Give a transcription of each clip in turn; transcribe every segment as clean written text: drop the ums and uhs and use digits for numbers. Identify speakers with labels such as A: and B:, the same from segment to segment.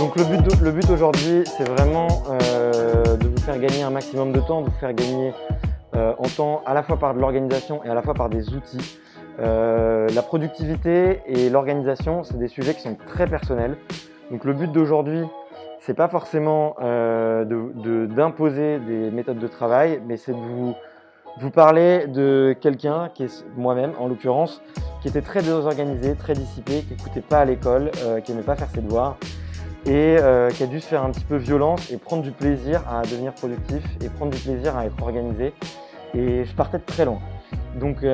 A: Donc le but aujourd'hui, c'est vraiment de vous faire gagner un maximum de temps, de vous faire gagner en temps à la fois par de l'organisation et à la fois par des outils. La productivité et l'organisation, c'est des sujets qui sont très personnels. Donc le but d'aujourd'hui, c'est pas forcément d'imposer des méthodes de travail, mais c'est de vous parler de quelqu'un qui est moi-même en l'occurrence, qui était très désorganisé, très dissipé, qui n'écoutait pas à l'école, qui n'aimait pas faire ses devoirs et qui a dû se faire un petit peu violence et prendre du plaisir à devenir productif et prendre du plaisir à être organisé. Et je partais de très loin. Donc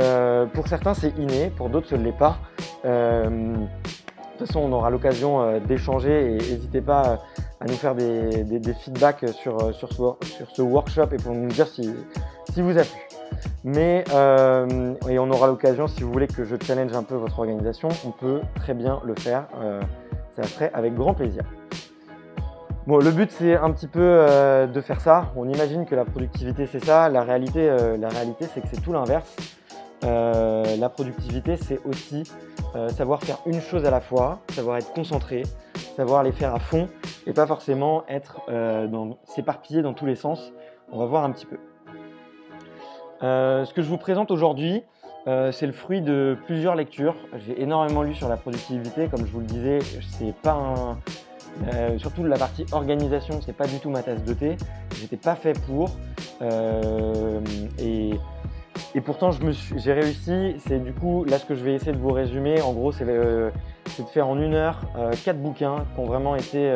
A: pour certains c'est inné, pour d'autres ce ne l'est pas. De toute façon on aura l'occasion d'échanger et n'hésitez pas à nous faire des feedbacks sur ce workshop et pour nous dire si vous a plu. Mais et on aura l'occasion, si vous voulez que je challenge un peu votre organisation, on peut très bien le faire, ça serait avec grand plaisir. Bon, le but c'est un petit peu de faire ça. On imagine que la productivité c'est ça, la réalité c'est que c'est tout l'inverse. La productivité c'est aussi savoir faire une chose à la fois, savoir être concentré, savoir les faire à fond et pas forcément être s'éparpiller dans tous les sens. On va voir un petit peu. Ce que je vous présente aujourd'hui, c'est le fruit de plusieurs lectures. J'ai énormément lu sur la productivité, comme je vous le disais, c'est pas surtout la partie organisation, c'est pas du tout ma tasse de thé. J'étais pas fait pour, et pourtant j'ai réussi. C'est du coup là ce que je vais essayer de vous résumer. En gros, c'est de faire en 1 heure 4 bouquins qui ont vraiment été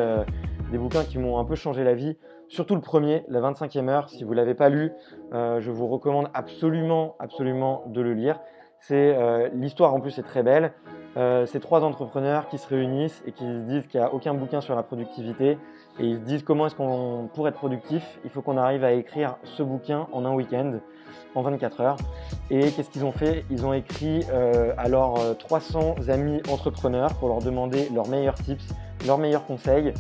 A: des bouquins qui m'ont un peu changé la vie. Surtout le premier, la 25e heure. Si vous ne l'avez pas lu, je vous recommande absolument de le lire. L'histoire en plus est très belle. C'est 3 entrepreneurs qui se réunissent et qui se disent qu'il n'y a aucun bouquin sur la productivité. Et ils se disent comment est-ce qu'on, pour être productif, il faut qu'on arrive à écrire ce bouquin en un week-end, en 24 heures. Et qu'est-ce qu'ils ont fait? Ils ont écrit à leurs 300 amis entrepreneurs pour leur demander leurs meilleurs tips, leurs meilleurs conseils.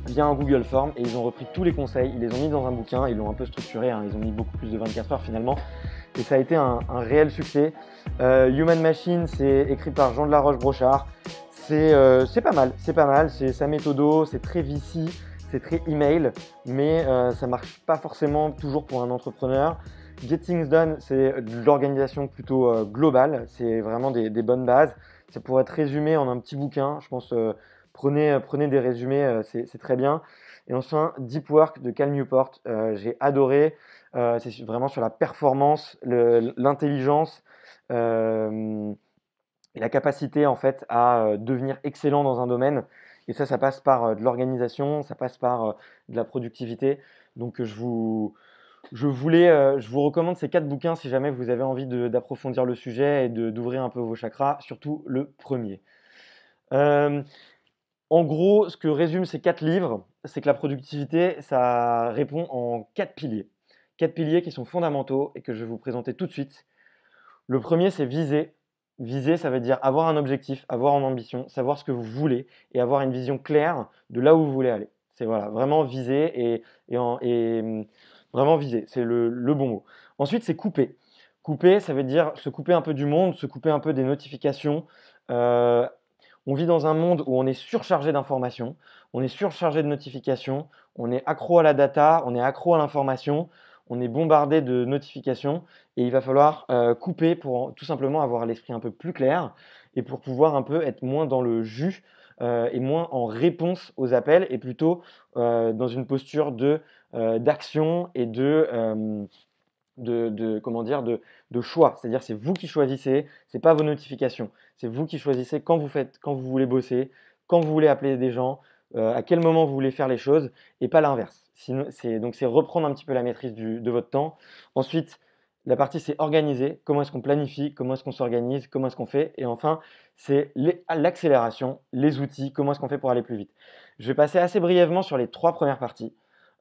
A: Via un Google Form et ils ont repris tous les conseils, ils les ont mis dans un bouquin, ils l'ont un peu structuré, hein, ils ont mis beaucoup plus de 24 heures finalement et ça a été un réel succès. Human Machine, c'est écrit par Jean de la Roche-Brochard, c'est pas mal, c'est sa méthodo, c'est très VC, c'est très email, mais ça marche pas forcément toujours pour un entrepreneur. Get Things Done, c'est de l'organisation plutôt globale, c'est vraiment des bonnes bases, ça pourrait être résumé en un petit bouquin, je pense. Prenez des résumés, c'est très bien. Et enfin, Deep Work de Cal Newport, j'ai adoré. C'est vraiment sur la performance, l'intelligence et la capacité en fait à devenir excellent dans un domaine. Et ça passe par de l'organisation, ça passe par de la productivité. Donc je vous recommande ces 4 bouquins si jamais vous avez envie d'approfondir le sujet et d'ouvrir un peu vos chakras, surtout le premier. En gros, ce que résument ces 4 livres, c'est que la productivité, ça répond en 4 piliers. 4 piliers qui sont fondamentaux et que je vais vous présenter tout de suite. Le premier, c'est viser. Viser, ça veut dire avoir un objectif, avoir une ambition, savoir ce que vous voulez et avoir une vision claire de là où vous voulez aller. C'est voilà, vraiment viser et vraiment viser, c'est le bon mot. Ensuite, c'est couper. Couper, ça veut dire se couper un peu du monde, se couper un peu des notifications. On vit dans un monde où on est surchargé d'informations, on est surchargé de notifications, on est accro à la data, on est accro à l'information, on est bombardé de notifications et il va falloir couper pour tout simplement avoir l'esprit un peu plus clair et pour pouvoir un peu être moins dans le jus et moins en réponse aux appels et plutôt dans une posture d'action et de choix. C'est-à-dire c'est vous qui choisissez, c'est pas vos notifications. C'est vous qui choisissez quand vous voulez bosser, quand vous voulez appeler des gens, à quel moment vous voulez faire les choses et pas l'inverse. Donc c'est reprendre un petit peu la maîtrise de votre temps. Ensuite, la partie c'est organiser, comment est-ce qu'on planifie, comment est-ce qu'on s'organise, comment est-ce qu'on fait. Et enfin, c'est l'accélération, les outils, comment est-ce qu'on fait pour aller plus vite. Je vais passer assez brièvement sur les 3 premières parties.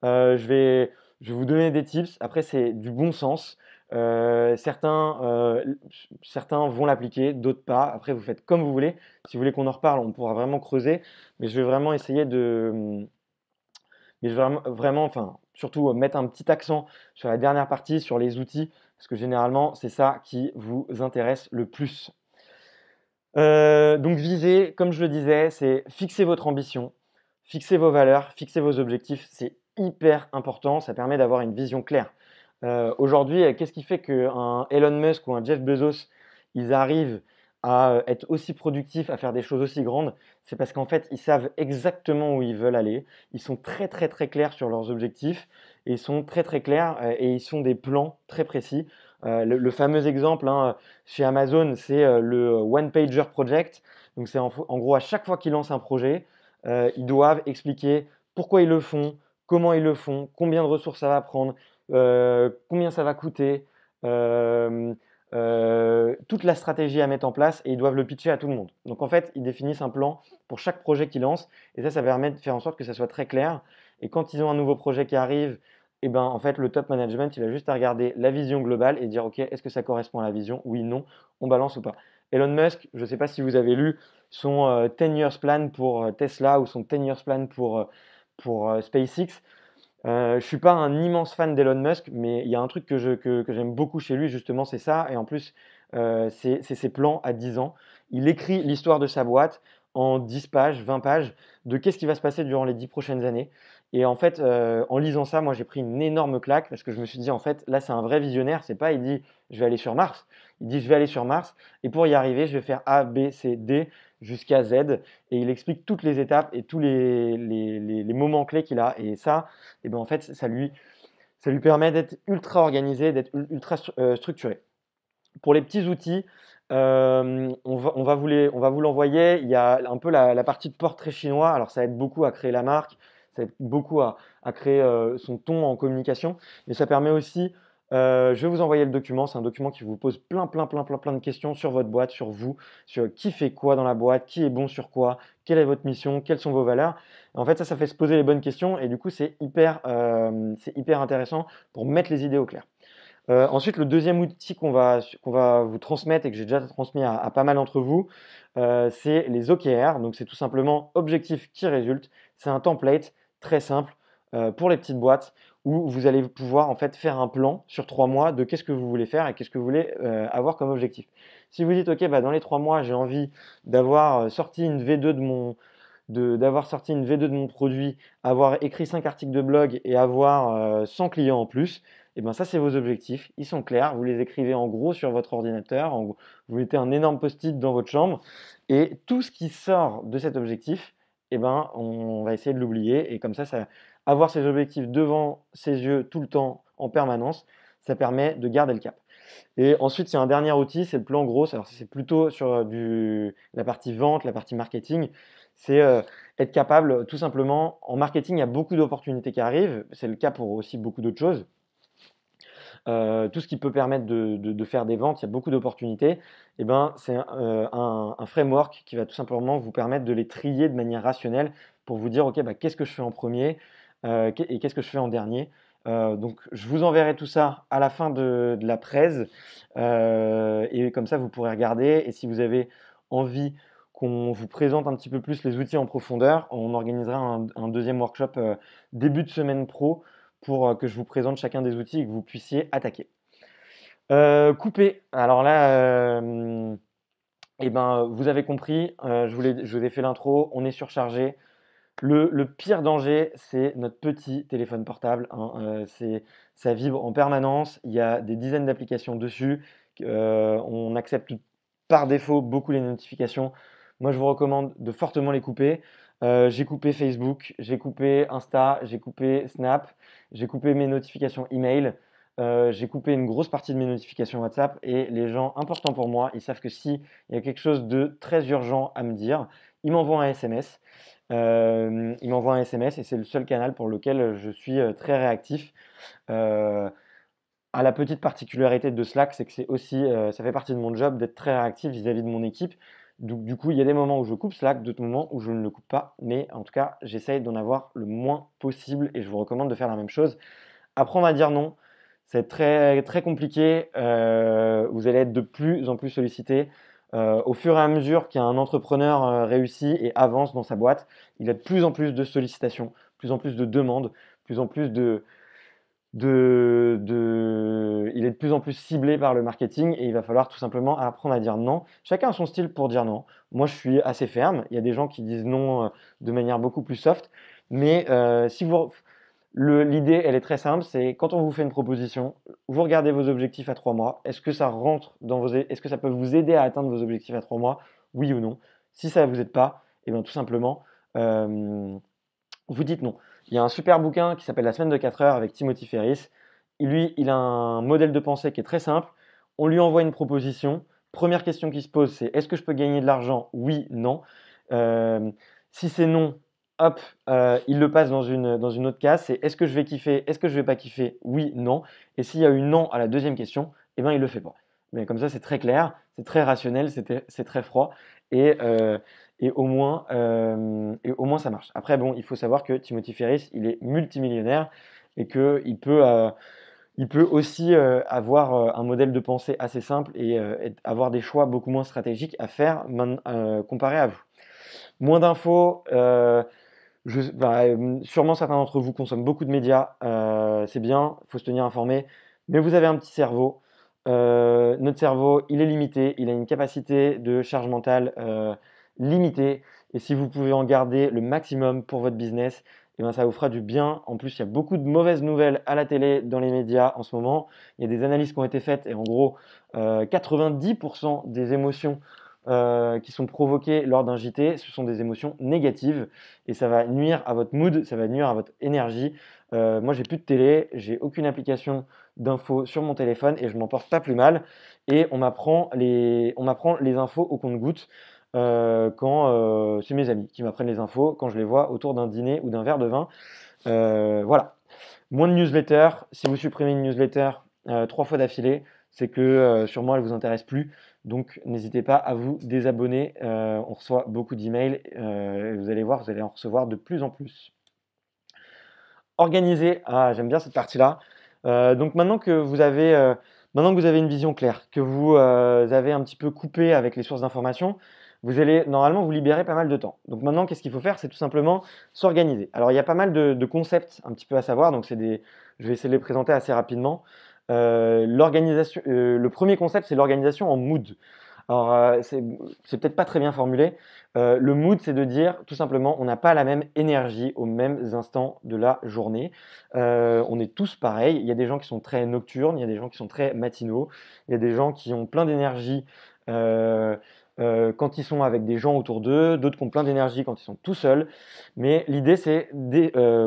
A: Je vais vous donner des tips. Après, c'est du bon sens. Certains vont l'appliquer, d'autres pas. Après, vous faites comme vous voulez. Si vous voulez qu'on en reparle, on pourra vraiment creuser. Mais je vais vraiment essayer enfin, surtout mettre un petit accent sur la dernière partie, sur les outils, parce que généralement, c'est ça qui vous intéresse le plus. Donc viser, comme je le disais, c'est fixer votre ambition, fixer vos valeurs, fixer vos objectifs. C'est hyper important, ça permet d'avoir une vision claire. Aujourd'hui, qu'est-ce qui fait qu'un Elon Musk ou un Jeff Bezos, ils arrivent à être aussi productifs, à faire des choses aussi grandes? C'est parce qu'en fait, ils savent exactement où ils veulent aller. Ils sont très très très clairs sur leurs objectifs et ils sont très très clairs et ils sont des plans très précis. Le fameux exemple hein, chez Amazon, c'est le One Pager Project. Donc c'est en gros à chaque fois qu'ils lancent un projet, ils doivent expliquer pourquoi ils le font, comment ils le font, combien de ressources ça va prendre, combien ça va coûter, toute la stratégie à mettre en place et ils doivent le pitcher à tout le monde. Donc en fait, ils définissent un plan pour chaque projet qu'ils lancent et ça permet de faire en sorte que ça soit très clair. Et quand ils ont un nouveau projet qui arrive, et ben, en fait, le top management, il a juste à regarder la vision globale et dire, OK, est-ce que ça correspond à la vision? Oui, non, on balance ou pas. Elon Musk, je ne sais pas si vous avez lu son 10 years plan pour Tesla ou son 10 years plan pour SpaceX. Je ne suis pas un immense fan d'Elon Musk, mais il y a un truc que j'aime beaucoup chez lui, justement, c'est ça. Et en plus, c'est ses plans à 10 ans. Il écrit l'histoire de sa boîte en 10 pages, 20 pages, de qu'est-ce qui va se passer durant les 10 prochaines années. Et en fait, en lisant ça, moi, j'ai pris une énorme claque parce que je me suis dit, en fait, là, c'est un vrai visionnaire. C'est pas, il dit, je vais aller sur Mars. Il dit, je vais aller sur Mars. Et pour y arriver, je vais faire A, B, C, D jusqu'à Z. Et il explique toutes les étapes et tous les moments clés qu'il a. Et ça, et ben en fait, ça lui permet d'être ultra organisé, d'être ultra structuré. Pour les petits outils, on va vous l'envoyer. Il y a un peu la partie de portrait chinois. Alors, ça aide beaucoup à créer la marque, ça aide beaucoup à créer son ton en communication, mais ça permet aussi, je vais vous envoyer le document. C'est un document qui vous pose plein de questions sur votre boîte, sur vous, sur qui fait quoi dans la boîte, qui est bon sur quoi, quelle est votre mission, quelles sont vos valeurs. En fait, ça fait se poser les bonnes questions et du coup, c'est hyper intéressant pour mettre les idées au clair. Ensuite, le deuxième outil qu'on va vous transmettre et que j'ai déjà transmis à pas mal d'entre vous, c'est les OKR. Donc, c'est tout simplement objectifs qui résultent. C'est un template très simple pour les petites boîtes où vous allez pouvoir en fait faire un plan sur 3 mois de qu'est-ce que vous voulez faire et qu'est-ce que vous voulez avoir comme objectif. Si vous dites, OK, bah, dans les 3 mois, j'ai envie d'avoir sorti une V2 d'avoir sorti une V2 de mon produit, avoir écrit 5 articles de blog et avoir 100 clients en plus, et bien ça, c'est vos objectifs. Ils sont clairs. Vous les écrivez en gros sur votre ordinateur. Vous mettez un énorme post-it dans votre chambre. Et tout ce qui sort de cet objectif, eh ben, on va essayer de l'oublier. Et comme ça, avoir ces objectifs devant ses yeux tout le temps, en permanence, ça permet de garder le cap. Et ensuite, il y a un dernier outil, c'est le plan gros. Alors, c'est plutôt sur la partie vente, la partie marketing. C'est être capable, tout simplement, en marketing, il y a beaucoup d'opportunités qui arrivent. C'est le cas pour aussi beaucoup d'autres choses. Tout ce qui peut permettre de faire des ventes, il y a beaucoup d'opportunités. Et ben, c'est un framework qui va tout simplement vous permettre de les trier de manière rationnelle pour vous dire, OK, bah, qu'est-ce que je fais en premier et qu'est-ce que je fais en dernier. Donc, je vous enverrai tout ça à la fin de la presse et comme ça, vous pourrez regarder. Et si vous avez envie qu'on vous présente un petit peu plus les outils en profondeur, on organisera un deuxième workshop début de semaine pro pour que je vous présente chacun des outils et que vous puissiez attaquer. Couper. Alors là, eh ben, vous avez compris, je vous ai fait l'intro, on est surchargé. Le pire danger, c'est notre petit téléphone portable, hein. Ça vibre en permanence, il y a des dizaines d'applications dessus. On accepte par défaut beaucoup les notifications. Moi, je vous recommande de fortement les couper. J'ai coupé Facebook, j'ai coupé Insta, j'ai coupé Snap, j'ai coupé mes notifications email, j'ai coupé une grosse partie de mes notifications WhatsApp et les gens importants pour moi, ils savent que s'il y a quelque chose de très urgent à me dire, ils m'envoient un SMS. Ils m'envoient un SMS et c'est le seul canal pour lequel je suis très réactif. À la petite particularité de Slack, c'est que c'est aussi, ça fait partie de mon job d'être très réactif vis-à-vis de mon équipe. Donc, du coup, il y a des moments où je coupe Slack, d'autres moments où je ne le coupe pas. Mais en tout cas, j'essaye d'en avoir le moins possible et je vous recommande de faire la même chose. Apprendre à dire non, c'est très, très compliqué. Vous allez être de plus en plus sollicité. Au fur et à mesure qu'un entrepreneur réussit et avance dans sa boîte, il a de plus en plus de sollicitations, de plus en plus de demandes, de plus en plus il est de plus en plus ciblé par le marketing et il va falloir tout simplement apprendre à dire non. Chacun a son style pour dire non. Moi, je suis assez ferme. Il y a des gens qui disent non de manière beaucoup plus soft. Mais l'idée, elle est très simple. C'est quand on vous fait une proposition, vous regardez vos objectifs à 3 mois. Est-ce que ça rentre est-ce que ça peut vous aider à atteindre vos objectifs à 3 mois? Oui ou non? Si ça ne vous aide pas, et bien tout simplement, vous dites non. Il y a un super bouquin qui s'appelle La semaine de 4 heures avec Timothy Ferriss. Lui, il a un modèle de pensée qui est très simple. On lui envoie une proposition. Première question qui se pose, c'est est-ce que je peux gagner de l'argent? Oui, non. Si c'est non, hop, il le passe dans une autre case. C'est est-ce que je vais kiffer? Est-ce que je vais pas kiffer? Oui, non. Et s'il y a eu non à la deuxième question, eh ben, il le fait pas. Mais comme ça, c'est très clair, c'est très rationnel, c'est très froid. Et, euh, et au moins, ça marche. Après, bon, il faut savoir que Timothy Ferriss, il est multimillionnaire et il peut aussi avoir un modèle de pensée assez simple et avoir des choix beaucoup moins stratégiques à faire comparé à vous. Moins d'infos, sûrement certains d'entre vous consomment beaucoup de médias, c'est bien, il faut se tenir informé, mais vous avez un petit cerveau. Notre cerveau, il est limité, il a une capacité de charge mentale limitée, et si vous pouvez en garder le maximum pour votre business, eh ben, ça vous fera du bien. En plus, il y a beaucoup de mauvaises nouvelles à la télé, dans les médias en ce moment. Il y a des analyses qui ont été faites, et en gros, 90% des émotions qui sont provoquées lors d'un JT, ce sont des émotions négatives, et ça va nuire à votre mood, ça va nuire à votre énergie. Moi, j'ai plus de télé, j'ai aucune application d'infos sur mon téléphone et je m'en porte pas plus mal. Et on m'apprend les infos au compte-gouttes quand c'est mes amis qui m'apprennent les infos quand je les vois autour d'un dîner ou d'un verre de vin. Voilà. Moins de newsletter. Si vous supprimez une newsletter 3 fois d'affilée, c'est que sûrement elle ne vous intéresse plus. Donc n'hésitez pas à vous désabonner. On reçoit beaucoup d'emails. Vous allez voir, vous allez en recevoir de plus en plus. Organiser. Ah, j'aime bien cette partie-là. Donc maintenant que vous avez une vision claire, que vous avez un petit peu coupé avec les sources d'information, vous allez normalement vous libérer pas mal de temps. Donc maintenant, qu'est-ce qu'il faut faire? C'est tout simplement s'organiser. Alors il y a pas mal de concepts un petit peu à savoir, donc je vais essayer de les présenter assez rapidement. Le premier concept, c'est l'organisation en mood. Alors, c'est peut-être pas très bien formulé. Le mood, c'est de dire tout simplement, on n'a pas la même énergie aux mêmes instants de la journée. On est tous pareils. Il y a des gens qui sont très nocturnes, il y a des gens qui sont très matinaux, il y a des gens qui ont plein d'énergie quand ils sont avec des gens autour d'eux, d'autres qui ont plein d'énergie quand ils sont tout seuls. Mais l'idée, c'est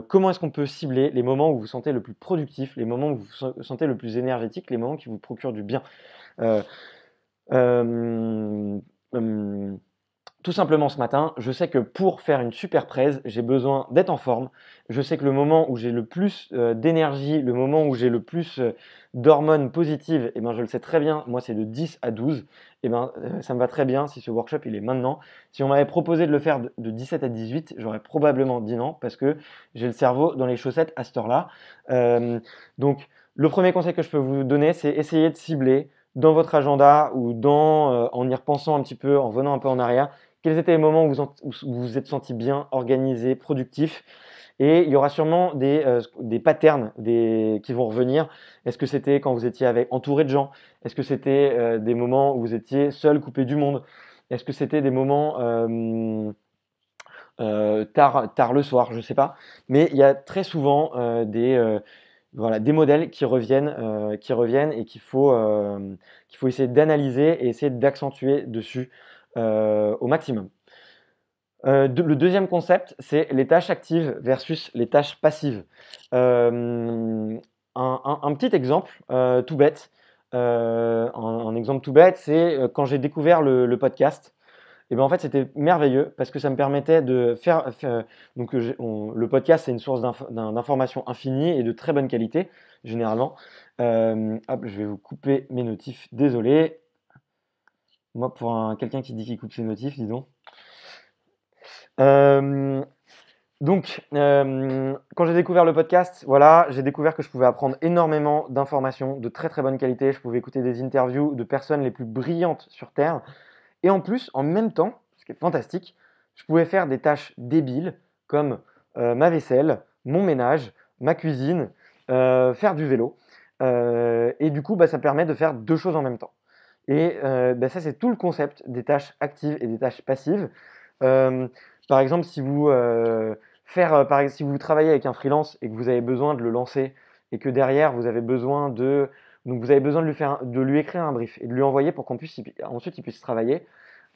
A: comment est-ce qu'on peut cibler les moments où vous vous sentez le plus productif, les moments où vous vous sentez le plus énergétique, les moments qui vous procurent du bien. Euh, euh, Tout simplement ce matin, je sais que pour faire une super presse, j'ai besoin d'être en forme. Je sais que le moment où j'ai le plus d'énergie, le moment où j'ai le plus d'hormones positives, eh ben, je le sais très bien, moi c'est de 10 à 12. Eh ben, ça me va très bien si ce workshop il est maintenant. Si on m'avait proposé de le faire de 17 à 18, j'aurais probablement dit non parce que j'ai le cerveau dans les chaussettes à cette heure-là. Donc le premier conseil que je peux vous donner, c'est essayer de cibler dans votre agenda ou en y repensant un petit peu, en venant un peu en arrière, quels étaient les moments où vous vous êtes senti bien, organisé, productif. Et il y aura sûrement des patterns qui vont revenir. Est-ce que c'était quand vous étiez entouré de gens? Est-ce que c'était des moments où vous étiez seul, coupé du monde? Est-ce que c'était des moments tard le soir? Je ne sais pas. Mais il y a très souvent des modèles qui reviennent et qu'il faut essayer d'analyser et essayer d'accentuer dessus au maximum. Le deuxième concept, c'est les tâches actives versus les tâches passives. Un petit exemple tout bête, un exemple tout bête, c'est quand j'ai découvert le podcast. Et ben en fait, c'était merveilleux parce que ça me permettait de donc le podcast, c'est une source d'information infinie et de très bonne qualité, généralement. Hop, je vais vous couper mes notifs, désolé. Moi, pour quelqu'un qui dit qu'il coupe ses notifs, dis donc. Quand j'ai découvert le podcast, voilà, j'ai découvert que je pouvais apprendre énormément d'informations de très très bonne qualité. Je pouvais écouter des interviews de personnes les plus brillantes sur Terre. Et en plus, en même temps, ce qui est fantastique, je pouvais faire des tâches débiles comme ma vaisselle, mon ménage, ma cuisine, faire du vélo. Et du coup, ça permet de faire deux choses en même temps. Et ça, c'est tout le concept des tâches actives et des tâches passives. Euh, Par exemple, si vous travaillez avec un freelance et que vous avez besoin de le lancer et que derrière vous avez besoin de lui écrire un brief et de lui envoyer pour ensuite il puisse travailler,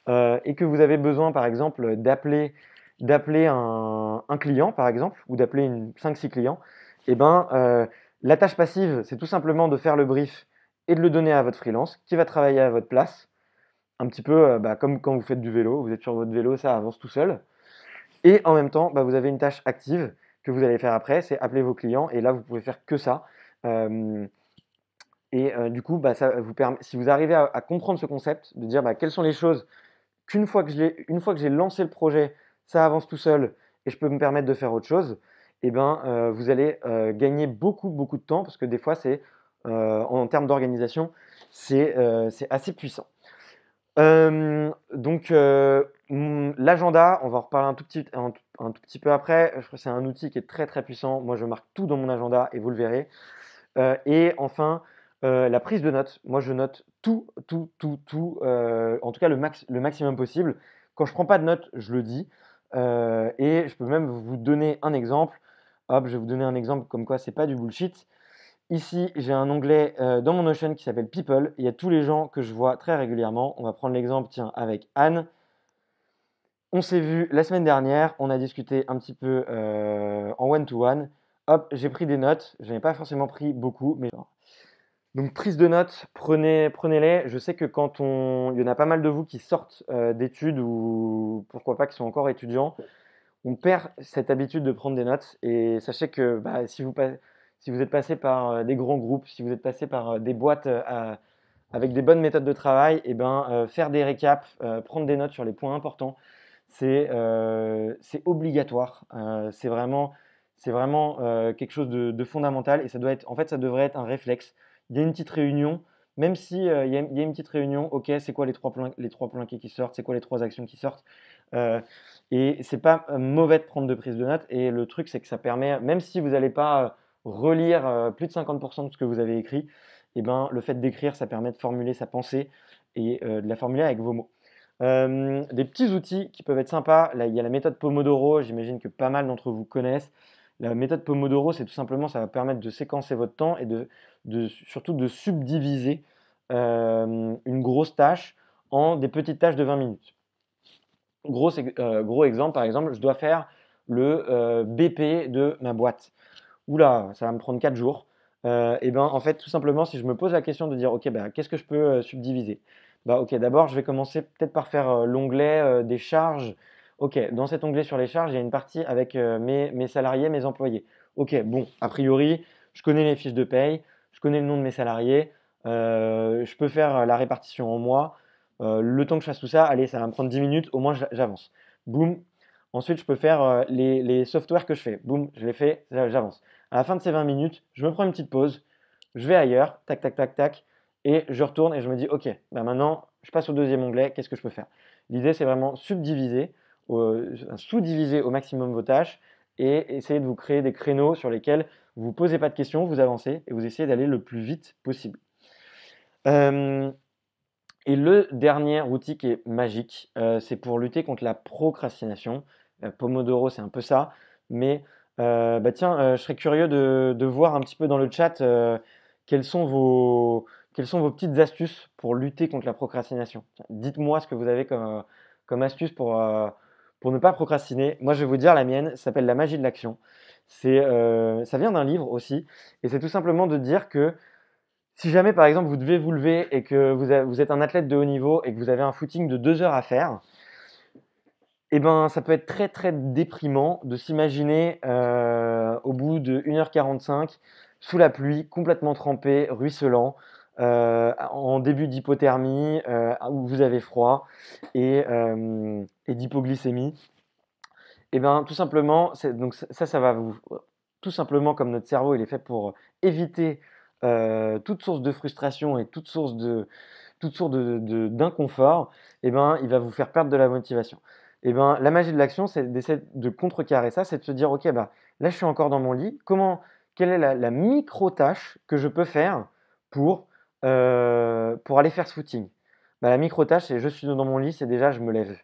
A: et que vous avez besoin par exemple d'appeler un client par exemple ou d'appeler 5-6 clients, et la tâche passive, c'est tout simplement de faire le brief et de le donner à votre freelance qui va travailler à votre place, un petit peu comme quand vous faites du vélo, vous êtes sur votre vélo, ça avance tout seul. Et en même temps, vous avez une tâche active que vous allez faire après, c'est appeler vos clients. Et là, vous pouvez faire que ça. Euh, du coup, ça vous permet, si vous arrivez à comprendre ce concept, de dire quelles sont les choses une fois que j'ai lancé le projet, ça avance tout seul et je peux me permettre de faire autre chose, vous allez gagner beaucoup, beaucoup de temps parce que des fois, en termes d'organisation, c'est assez puissant. L'agenda, on va en reparler un tout petit peu après. Je crois que c'est un outil qui est très très puissant. Moi, je marque tout dans mon agenda et vous le verrez. Et enfin, la prise de notes. Moi, je note tout, tout, tout, tout. En tout cas, le maximum possible. Quand je prends pas de notes, je le dis. Et je peux même vous donner un exemple. Hop, je vais vous donner un exemple comme quoi c'est pas du bullshit. Ici, j'ai un onglet dans mon Notion qui s'appelle People. Il y a tous les gens que je vois très régulièrement. On va prendre l'exemple, tiens, avec Anne. On s'est vu la semaine dernière, on a discuté un petit peu en one-to-one. Hop, j'ai pris des notes. Je n'ai pas forcément pris beaucoup, mais donc prise de notes, prenez-les. Je sais que il y en a pas mal de vous qui sortent d'études ou pourquoi pas qui sont encore étudiants, on perd cette habitude de prendre des notes. Et sachez que si vous êtes passé par des grands groupes, si vous êtes passé par des boîtes avec des bonnes méthodes de travail, faire des récaps, prendre des notes sur les points importants, c'est obligatoire. C'est vraiment quelque chose de fondamental et ça devrait être un réflexe. Il y a une petite réunion, même si il y a une petite réunion, ok, c'est quoi les trois points clés qui sortent, c'est quoi les trois actions qui sortent. Et c'est pas mauvais de prendre de prise de notes. Et le truc, c'est que ça permet, même si vous n'allez pas relire plus de 50% de ce que vous avez écrit, le fait d'écrire, ça permet de formuler sa pensée et de la formuler avec vos mots. Des petits outils qui peuvent être sympas. Là, il y a la méthode Pomodoro, j'imagine que pas mal d'entre vous connaissent. La méthode Pomodoro, c'est tout simplement, ça va permettre de séquencer votre temps et surtout de subdiviser une grosse tâche en des petites tâches de 20 minutes. Gros exemple, par exemple, je dois faire le BP de ma boîte. Oula, ça va me prendre 4 jours. En fait, tout simplement, si je me pose la question de dire, ok, qu'est-ce que je peux subdiviser? Ok, d'abord, je vais commencer peut-être par faire l'onglet des charges. Ok, dans cet onglet sur les charges, il y a une partie avec mes salariés, mes employés. Ok, bon, a priori, je connais les fiches de paye, je connais le nom de mes salariés, je peux faire la répartition en mois. Le temps que je fasse tout ça, allez, ça va me prendre 10 minutes, au moins j'avance. Boum. Ensuite, je peux faire les softwares que je fais. Boum, je les fais, j'avance. À la fin de ces 20 minutes, je me prends une petite pause, je vais ailleurs, tac, tac, tac, tac, et je retourne et je me dis, ok, maintenant, je passe au deuxième onglet, qu'est-ce que je peux faire? L'idée, c'est vraiment sous-diviser au maximum vos tâches et essayer de vous créer des créneaux sur lesquels vous ne vous posez pas de questions, vous avancez et vous essayez d'aller le plus vite possible. Et le dernier outil qui est magique, c'est pour lutter contre la procrastination. Pomodoro, c'est un peu ça. Mais je serais curieux de voir un petit peu dans le chat quelles sont vos petites astuces pour lutter contre la procrastination. Dites-moi ce que vous avez comme astuce pour ne pas procrastiner. Moi, je vais vous dire la mienne, ça s'appelle la magie de l'action. Ça vient d'un livre aussi. Et c'est tout simplement de dire que si jamais, par exemple, vous devez vous lever et que vous êtes un athlète de haut niveau et que vous avez un footing de 2 heures à faire, ça peut être très très déprimant de s'imaginer au bout de 1h45 sous la pluie, complètement trempé, ruisselant, en début d'hypothermie, où vous avez froid et d'hypoglycémie. Tout simplement, donc ça va vous... Tout simplement, comme notre cerveau, il est fait pour éviter toute source de frustration et toute source d'inconfort, il va vous faire perdre de la motivation. La magie de l'action, c'est d'essayer de contrecarrer ça, c'est de se dire, ok, là je suis encore dans mon lit, quelle est la micro-tâche que je peux faire pour aller faire ce footing? Bah, la micro-tâche, c'est je suis dans mon lit, c'est déjà je me lève.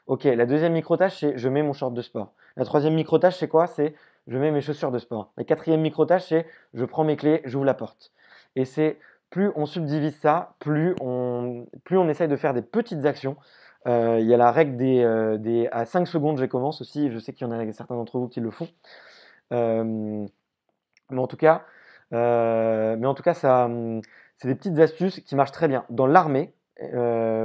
A: Ok, la deuxième micro-tâche, c'est je mets mon short de sport. La troisième micro-tâche, c'est quoi? C'est je mets mes chaussures de sport. La quatrième micro-tâche, c'est je prends mes clés, j'ouvre la porte. Et c'est plus on subdivise ça, plus on essaye de faire des petites actions. Il y a la règle à 5 secondes, je commence aussi. Je sais qu'il y en a certains d'entre vous qui le font. Euh, mais en tout cas, c'est des petites astuces qui marchent très bien. Dans l'armée,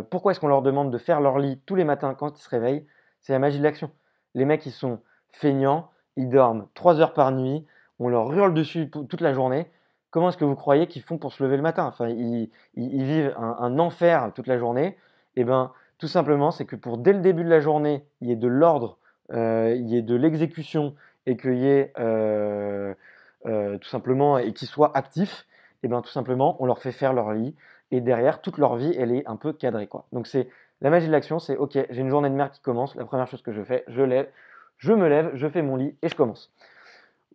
A: pourquoi est-ce qu'on leur demande de faire leur lit tous les matins quand ils se réveillent? C'est la magie de l'action. Les mecs, ils sont feignants, ils dorment 3 heures par nuit, on leur hurle dessus toute la journée. Comment est-ce que vous croyez qu'ils font pour se lever le matin? Enfin, ils vivent un enfer toute la journée. Et ben, tout simplement, c'est que pour dès le début de la journée, il y ait de l'ordre, il y ait de l'exécution et qu'il y ait tout simplement et qu'ils soient actifs, et bien tout simplement on leur fait faire leur lit et derrière toute leur vie elle est un peu cadrée quoi. Donc c'est la magie de l'action, c'est ok, j'ai une journée de merde qui commence, la première chose que je fais, je me lève, je fais mon lit et je commence.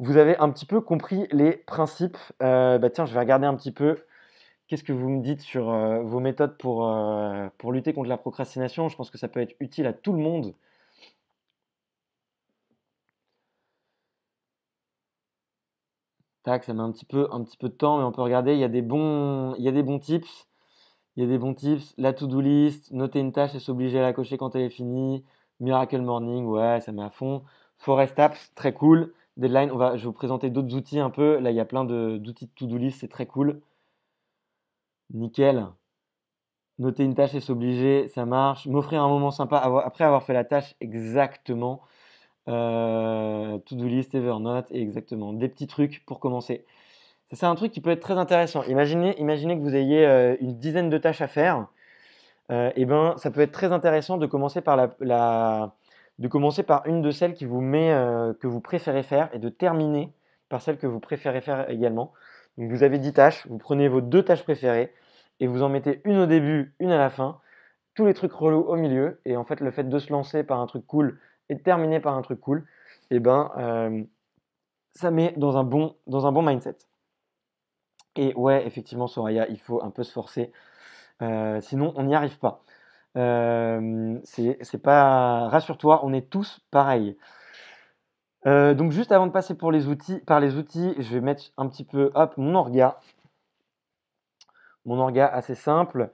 A: Vous avez un petit peu compris les principes. Bah tiens, je vais regarder un petit peu. Qu'est-ce que vous me dites sur vos méthodes pour lutter contre la procrastination? Je pense que ça peut être utile à tout le monde. Tac, ça met un petit peu de temps, mais on peut regarder. Il y a des bons tips. Il y a des bons tips. La to-do list, noter une tâche et s'obliger à la cocher quand elle est finie. Miracle Morning, ouais, ça met à fond. Forest Apps, très cool. Deadline, je vais vous présenter d'autres outils un peu. Là, il y a plein d'outils de to-do list, c'est très cool. Nickel. Noter une tâche et s'obliger, ça marche. M'offrir un moment sympa après avoir fait la tâche exactement. To-do list, Evernote, et exactement. Des petits trucs pour commencer. C'est un truc qui peut être très intéressant. Imaginez que vous ayez une dizaine de tâches à faire. Et ben, ça peut être très intéressant de commencer par de commencer par une de celles que vous préférez faire et de terminer par celle que vous préférez faire également. Donc vous avez 10 tâches, vous prenez vos 2 tâches préférées et vous en mettez une au début, une à la fin, tous les trucs relous au milieu. Et en fait, le fait de se lancer par un truc cool et de terminer par un truc cool, et ben, ça met dans un bon mindset. Et ouais, effectivement, Soraya, il faut un peu se forcer. Sinon, on n'y arrive pas. C'est pas. Rassure-toi, on est tous pareils. Donc, juste avant de passer par les outils, je vais mettre un petit peu, hop, mon orga. Mon orga assez simple.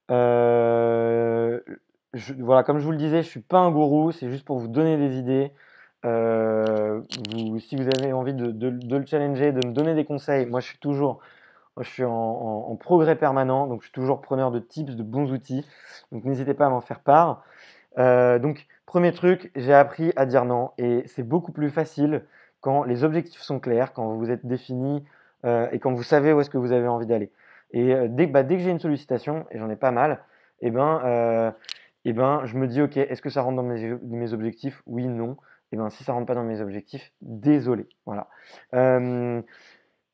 A: Voilà, comme je vous le disais, je suis pas un gourou, c'est juste pour vous donner des idées. Si vous avez envie de le challenger, de me donner des conseils, moi je suis en progrès permanent, donc je suis toujours preneur de tips, de bons outils. Donc n'hésitez pas à m'en faire part. Donc premier truc, j'ai appris à dire non et c'est beaucoup plus facile quand les objectifs sont clairs, quand vous êtes défini et quand vous savez où est-ce que vous avez envie d'aller. Et dès que j'ai une sollicitation, et j'en ai pas mal, et ben, je me dis ok, est-ce que ça rentre dans mes objectifs? Oui, non. Et ben si ça rentre pas dans mes objectifs, désolé. Voilà.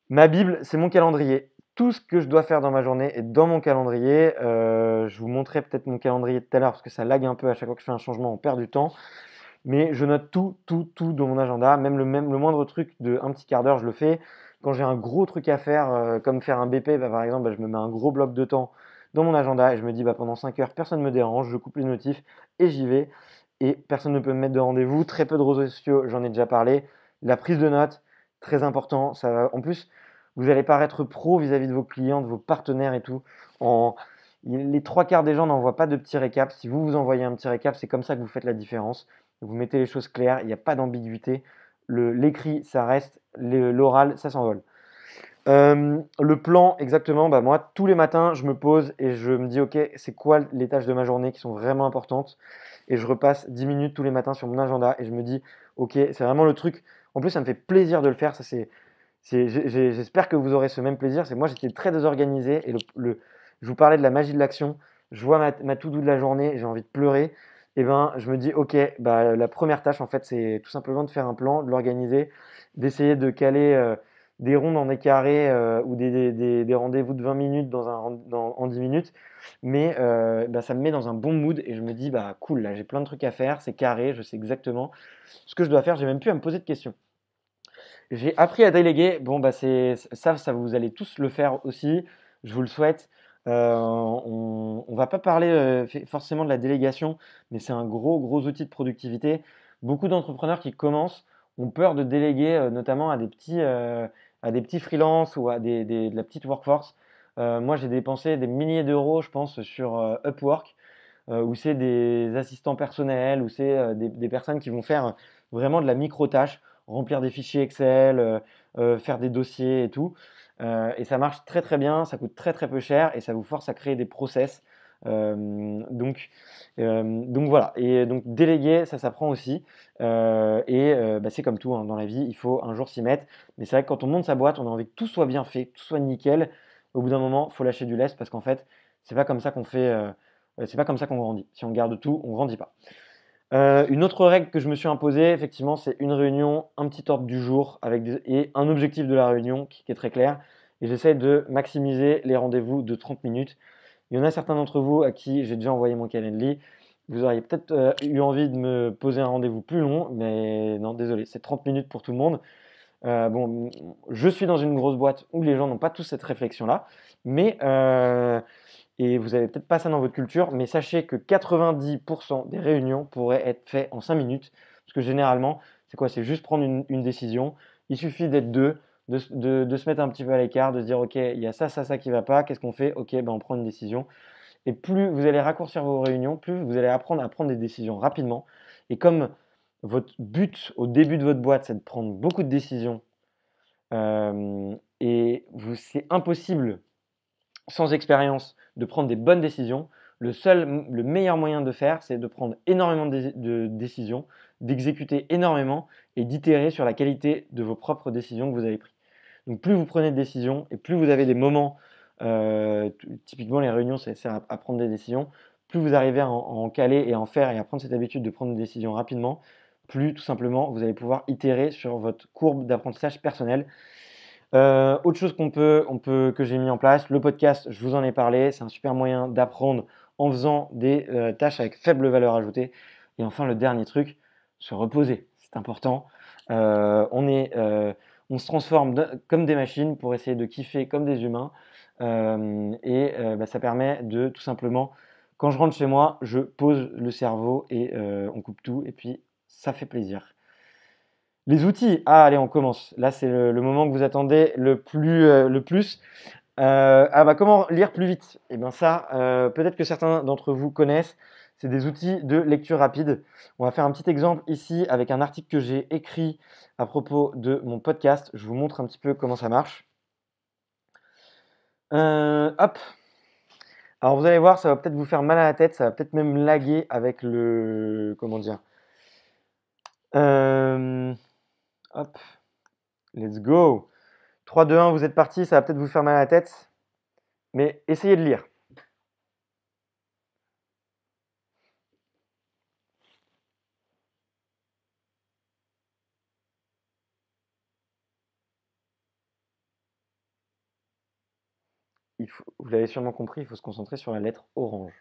A: Ma Bible, c'est mon calendrier. Tout ce que je dois faire dans ma journée est dans mon calendrier. Je vous montrerai peut-être mon calendrier tout à l'heure parce que ça lag un peu à chaque fois que je fais un changement, on perd du temps. Mais je note tout dans mon agenda, même le moindre truc de un petit quart d'heure, je le fais. Quand j'ai un gros truc à faire, comme faire un BP, bah, par exemple, bah, je me mets un gros bloc de temps dans mon agenda et je me dis bah, pendant 5 heures, personne ne me dérange, je coupe les notifs et j'y vais. Et personne ne peut me mettre de rendez-vous. Très peu de réseaux sociaux, j'en ai déjà parlé. La prise de notes, très important. En plus, vous allez paraître pro vis-à-vis de vos clients, de vos partenaires et tout. Les 3 quarts des gens n'envoient pas de petits récaps. Si vous envoyez un petit récap, c'est comme ça que vous faites la différence. Vous mettez les choses claires, il n'y a pas d'ambiguïté. L'écrit, ça reste. L'oral, ça s'envole. Le plan, exactement. Bah moi, tous les matins, je me pose et je me dis, ok, c'est quoi les tâches de ma journée qui sont vraiment importantes? Et je repasse 10 minutes tous les matins sur mon agenda et je me dis, ok, c'est vraiment le truc. En plus, ça me fait plaisir de le faire. J'espère que vous aurez ce même plaisir. Moi, j'étais très désorganisé et je vous parlais de la magie de l'action. Je vois ma to-do de la journée, j'ai envie de pleurer. Et ben, je me dis, ok, bah, la première tâche, en fait, c'est tout simplement de faire un plan, de l'organiser, d'essayer de caler des ronds dans des carrés ou des rendez-vous de 20 minutes en 10 minutes. Mais bah, ça me met dans un bon mood et je me dis, bah cool, là, j'ai plein de trucs à faire, c'est carré, je sais exactement ce que je dois faire. J'ai même plus à me poser de questions. j'ai appris à déléguer. Bon, bah ça, vous allez tous le faire aussi. Je vous le souhaite. On va pas parler forcément de la délégation, mais c'est un gros outil de productivité. Beaucoup d'entrepreneurs qui commencent ont peur de déléguer, notamment à des petits freelances ou à de la petite workforce. Moi, j'ai dépensé des milliers d'euros, je pense, sur Upwork, où c'est des assistants personnels, où c'est des personnes qui vont faire vraiment de la micro-tâche, remplir des fichiers Excel, faire des dossiers et tout. Et ça marche très bien, ça coûte très peu cher et ça vous force à créer des process. Donc voilà, et donc déléguer, ça s'apprend aussi. Bah, c'est comme tout hein, dans la vie, il faut un jour s'y mettre. Mais c'est vrai que quand on monte sa boîte, on a envie que tout soit bien fait, que tout soit nickel. Au bout d'un moment, il faut lâcher du lest parce qu'en fait, c'est pas comme ça qu'on fait. C'est pas comme ça qu'on grandit. Si on garde tout, on grandit pas. Une autre règle que je me suis imposée, effectivement, c'est une réunion, un petit ordre du jour et un objectif de la réunion qui est très clair. Et j'essaie de maximiser les rendez-vous de 30 minutes. Il y en a certains d'entre vous à qui j'ai déjà envoyé mon Calendly. Vous auriez peut-être eu envie de me poser un rendez-vous plus long, mais non, désolé, c'est 30 minutes pour tout le monde. Bon, je suis dans une grosse boîte où les gens n'ont pas tous cette réflexion-là, mais et vous n'avez peut-être pas ça dans votre culture, mais sachez que 90% des réunions pourraient être faites en 5 minutes, parce que généralement, c'est quoi? C'est juste prendre une décision. Il suffit d'être deux, de se mettre un petit peu à l'écart, de se dire, OK, il y a ça qui ne va pas, qu'est-ce qu'on fait? OK, ben on prend une décision. Et plus vous allez raccourcir vos réunions, plus vous allez apprendre à prendre des décisions rapidement. Et comme votre but au début de votre boîte, c'est de prendre beaucoup de décisions, et c'est impossible sans expérience de prendre des bonnes décisions. Le meilleur moyen de faire, c'est de prendre énormément de décisions, d'exécuter énormément et d'itérer sur la qualité de vos propres décisions que vous avez prises. Donc plus vous prenez de décisions et plus vous avez des moments, typiquement les réunions, ça sert à prendre des décisions, plus vous arrivez à en caler et à en faire et à prendre cette habitude de prendre des décisions rapidement, plus tout simplement vous allez pouvoir itérer sur votre courbe d'apprentissage personnel. Autre chose que j'ai mis en place, le podcast, je vous en ai parlé, c'est un super moyen d'apprendre en faisant des tâches avec faible valeur ajoutée. Et enfin, le dernier truc, se reposer, c'est important. On se transforme comme des machines pour essayer de kiffer comme des humains. Bah, ça permet de tout simplement, quand je rentre chez moi, je pose le cerveau et on coupe tout et puis ça fait plaisir. Les outils, allez, on commence. Là, c'est le moment que vous attendez le plus. Bah, comment lire plus vite? Eh bien ça, peut-être que certains d'entre vous connaissent. C'est des outils de lecture rapide. On va faire un petit exemple ici avec un article que j'ai écrit à propos de mon podcast. Je vous montre un petit peu comment ça marche. Hop. Alors vous allez voir, ça va peut-être vous faire mal à la tête, ça va peut-être même laguer avec le... Comment dire? Hop. Let's go. 3, 2, 1, vous êtes parti, ça va peut-être vous faire mal à la tête, mais essayez de lire. Vous l'avez sûrement compris, il faut se concentrer sur la lettre orange.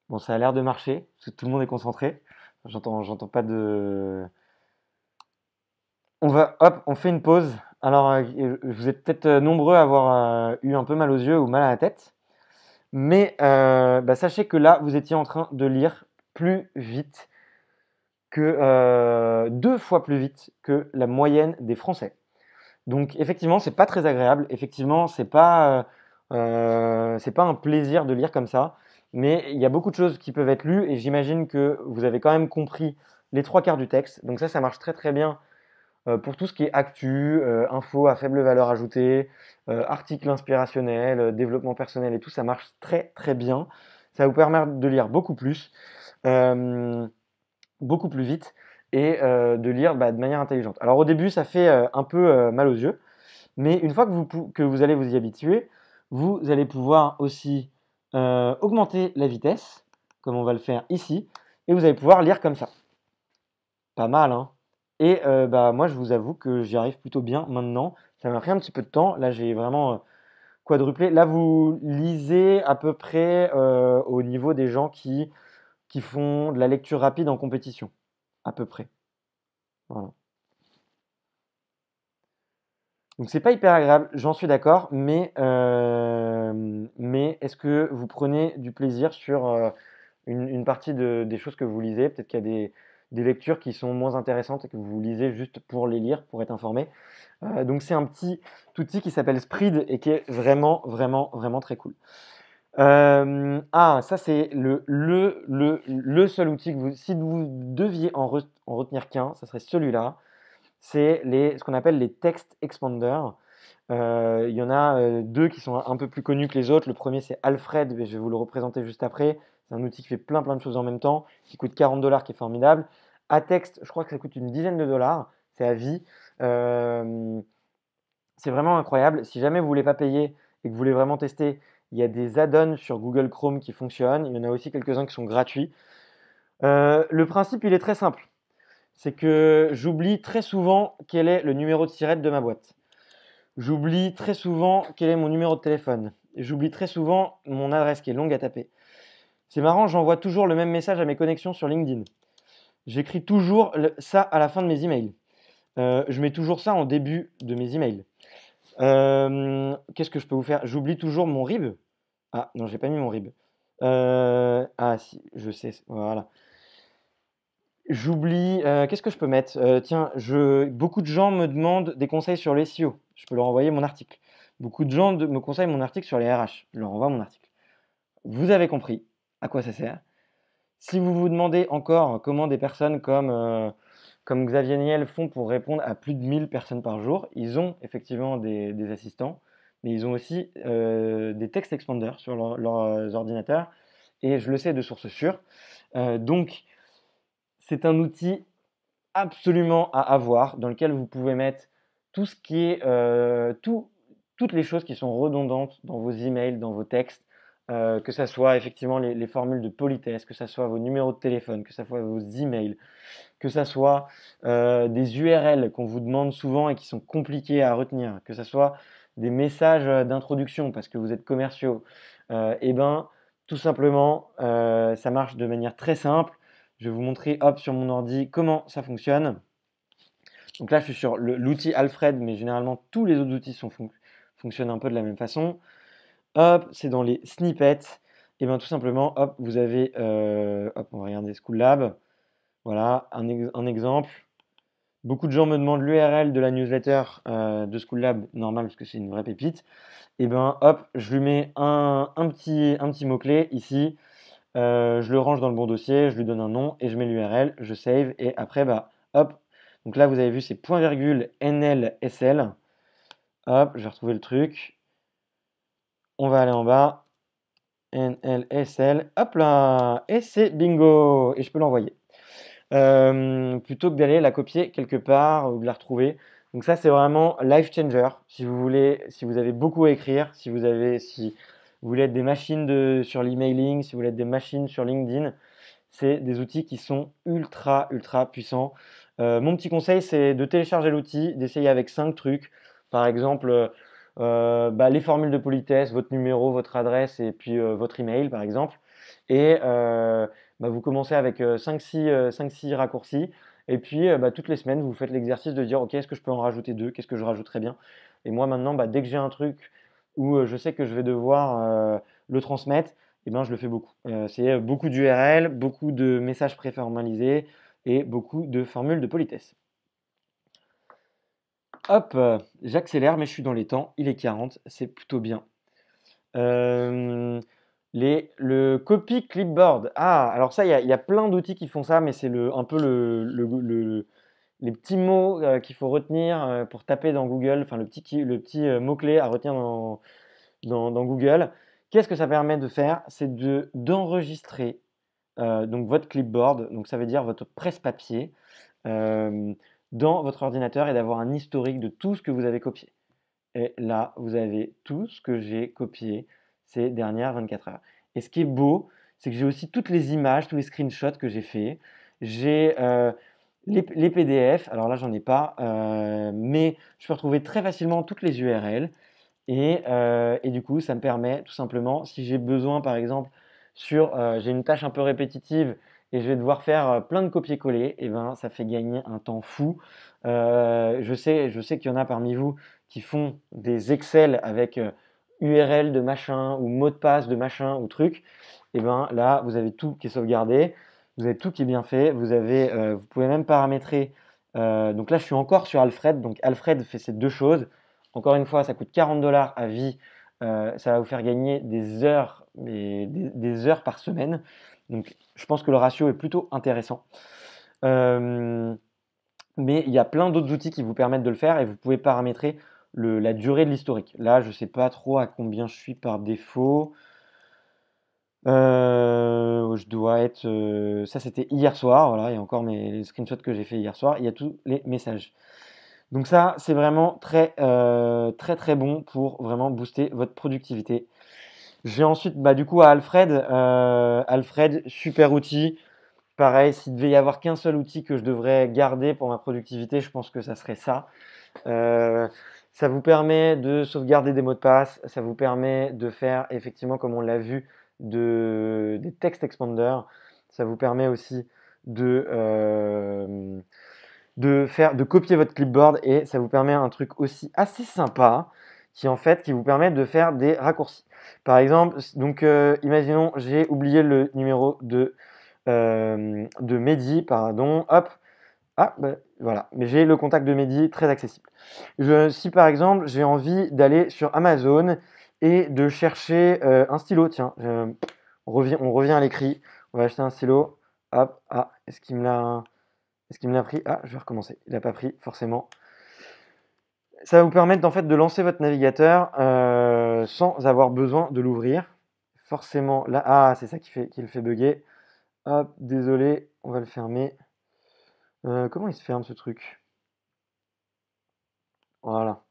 A: Bon, ça a l'air de marcher, parce que tout le monde est concentré. J'entends pas de... Hop, on fait une pause. Alors, vous êtes peut-être nombreux à avoir eu un peu mal aux yeux ou mal à la tête. Mais bah, sachez que là, vous étiez en train de lire plus vite que 2 fois plus vite que la moyenne des Français. Donc effectivement, c'est pas très agréable. Effectivement, c'est pas un plaisir de lire comme ça. Mais il y a beaucoup de choses qui peuvent être lues et j'imagine que vous avez quand même compris les 3 quarts du texte. Donc ça marche très bien pour tout ce qui est actu, info à faible valeur ajoutée, articles inspirationnels, développement personnel et tout. Ça marche très bien. Ça va vous permettre de lire beaucoup plus vite et de lire de manière intelligente. Alors au début, ça fait un peu mal aux yeux, mais une fois que vous allez vous y habituer, vous allez pouvoir aussi augmenter la vitesse, comme on va le faire ici, et vous allez pouvoir lire comme ça. Pas mal, hein? Et moi, je vous avoue que j'y arrive plutôt bien maintenant. Ça m'a pris un petit peu de temps. Là, j'ai vraiment quadruplé. Là, vous lisez à peu près au niveau des gens qui font de la lecture rapide en compétition, à peu près. Voilà. Donc c'est pas hyper agréable, j'en suis d'accord, mais est-ce que vous prenez du plaisir sur une partie des choses que vous lisez? Peut-être qu'il y a des lectures qui sont moins intéressantes et que vous lisez juste pour les lire, pour être informé. Donc c'est un petit outil qui s'appelle Spreed et qui est vraiment, vraiment, vraiment très cool. Ça c'est le seul outil que si vous deviez en retenir qu'un, ça serait celui-là. C'est ce qu'on appelle les text expanders. Il y en a deux qui sont un peu plus connus que les autres. Le premier, c'est Alfred, mais je vais vous le représenter juste après. C'est un outil qui fait plein de choses en même temps, qui coûte 40 $, qui est formidable. Atext, je crois que ça coûte une dizaine de dollars. C'est à vie. C'est vraiment incroyable. Si jamais vous voulez pas payer et que vous voulez vraiment tester, il y a des add-ons sur Google Chrome qui fonctionnent. Il y en a aussi quelques-uns qui sont gratuits. Le principe, il est très simple. C'est que j'oublie très souvent quel est le numéro de SIRET de ma boîte. J'oublie très souvent quel est mon numéro de téléphone. J'oublie très souvent mon adresse qui est longue à taper. C'est marrant, j'envoie toujours le même message à mes connexions sur LinkedIn. J'écris toujours ça à la fin de mes emails. Je mets toujours ça en début de mes emails. Qu'est-ce que je peux vous faire? J'oublie toujours mon RIB. Ah non, j'ai pas mis mon RIB. Si, je sais. Voilà. J'oublie. Qu'est-ce que je peux mettre? Tiens, beaucoup de gens me demandent des conseils sur les SEO. Je peux leur envoyer mon article. Beaucoup de gens me conseillent mon article sur les RH. Je leur envoie mon article. Vous avez compris à quoi ça sert. Si vous vous demandez encore comment des personnes comme Xavier Niel font pour répondre à plus de 1000 personnes par jour, ils ont effectivement des assistants, mais ils ont aussi des text expanders sur leurs ordinateurs. Et je le sais de source sûre. Donc, c'est un outil absolument à avoir dans lequel vous pouvez mettre tout ce qui est toutes les choses qui sont redondantes dans vos emails, dans vos textes, que ce soit effectivement les formules de politesse, que ce soit vos numéros de téléphone, que ce soit vos emails, que ce soit des URL qu'on vous demande souvent et qui sont compliqués à retenir, que ce soit des messages d'introduction parce que vous êtes commerciaux, tout simplement, ça marche de manière très simple. Je vais vous montrer sur mon ordi comment ça fonctionne. Donc là, je suis sur l'outil Alfred, mais généralement, tous les autres outils fonctionnent un peu de la même façon. Hop, c'est dans les snippets. Et bien tout simplement, vous avez, on va regarder Schoolab. Voilà, un exemple. Beaucoup de gens me demandent l'URL de la newsletter de Schoolab, normal parce que c'est une vraie pépite. Et je lui mets un petit mot-clé ici. Je le range dans le bon dossier, je lui donne un nom et je mets l'URL, je save et après donc là vous avez vu c'est point virgule NLSL. Hop, je vais retrouver le truc. On va aller en bas. NLSL, hop là, et c'est bingo, et je peux l'envoyer. Plutôt que d'aller la copier quelque part ou de la retrouver. Donc ça c'est vraiment life changer. Si vous avez beaucoup à écrire, si vous voulez être des machines sur l'emailing, si vous voulez être des machines sur LinkedIn, c'est des outils qui sont ultra puissants. Mon petit conseil, c'est de télécharger l'outil, d'essayer avec 5 trucs. Par exemple, les formules de politesse, votre numéro, votre adresse et puis votre email, par exemple. Et vous commencez avec 5-6 raccourcis. Et puis, toutes les semaines, vous faites l'exercice de dire, OK, est-ce que je peux en rajouter 2? Qu'est-ce que je rajouterais bien? Et moi, maintenant, dès que j'ai un truc où je sais que je vais devoir le transmettre, je le fais beaucoup. C'est beaucoup d'URL, beaucoup de messages préformalisés et beaucoup de formules de politesse. Hop, j'accélère, mais je suis dans les temps. Il est 40, c'est plutôt bien. Le copy clipboard. Alors ça, il y a plein d'outils qui font ça, mais c'est un peu les petits mots qu'il faut retenir pour taper dans Google, enfin le petit mot-clé à retenir dans Google. Qu'est-ce que ça permet de faire? C'est d'enregistrer donc votre clipboard, donc ça veut dire votre presse-papier, dans votre ordinateur et d'avoir un historique de tout ce que vous avez copié. Et là, vous avez tout ce que j'ai copié ces dernières 24 heures. Et ce qui est beau, c'est que j'ai aussi toutes les images, tous les screenshots que j'ai fait. J'ai les PDF, alors là j'en ai pas, mais je peux retrouver très facilement toutes les URL. Et du coup, ça me permet tout simplement, si j'ai besoin par exemple j'ai une tâche un peu répétitive et je vais devoir faire plein de copier-coller, et ben ça fait gagner un temps fou. Je sais qu'il y en a parmi vous qui font des Excel avec URL de machin ou mot de passe de machin ou truc. Et ben là, vous avez tout qui est sauvegardé, vous avez tout qui est bien fait, vous pouvez même paramétrer. Donc là, je suis encore sur Alfred. Donc Alfred fait ces deux choses. Encore une fois, ça coûte 40 $ à vie. Ça va vous faire gagner des heures, des heures par semaine. Donc, je pense que le ratio est plutôt intéressant. Mais il y a plein d'autres outils qui vous permettent de le faire et vous pouvez paramétrer la durée de l'historique. Là, je ne sais pas trop à combien je suis par défaut. Je dois être. Ça, c'était hier soir. Voilà, il y a encore les screenshots que j'ai fait hier soir. Il y a tous les messages. Donc ça, c'est vraiment très, très, très bon pour vraiment booster votre productivité. Je vais ensuite, du coup, à Alfred. Alfred, super outil. Pareil, s'il devait y avoir qu'un seul outil que je devrais garder pour ma productivité, je pense que ça serait ça. Ça vous permet de sauvegarder des mots de passe. Ça vous permet de faire, effectivement, comme on l'a vu, des text expanders. Ça vous permet aussi de copier votre clipboard, et ça vous permet un truc aussi assez sympa qui vous permet de faire des raccourcis. Par exemple, donc imaginons j'ai oublié le numéro de Mehdi, pardon, hop, voilà, mais j'ai le contact de Mehdi très accessible. Si par exemple j'ai envie d'aller sur Amazon et de chercher un stylo, tiens, on revient à l'écrit, on va acheter un stylo, hop, est-ce qu'il me l'a pris? Je vais recommencer. Il n'a pas pris, forcément. Ça va vous permettre en fait de lancer votre navigateur sans avoir besoin de l'ouvrir. Forcément, là, c'est ça qui le fait bugger. Hop, désolé, on va le fermer. Comment il se ferme ce truc? Voilà.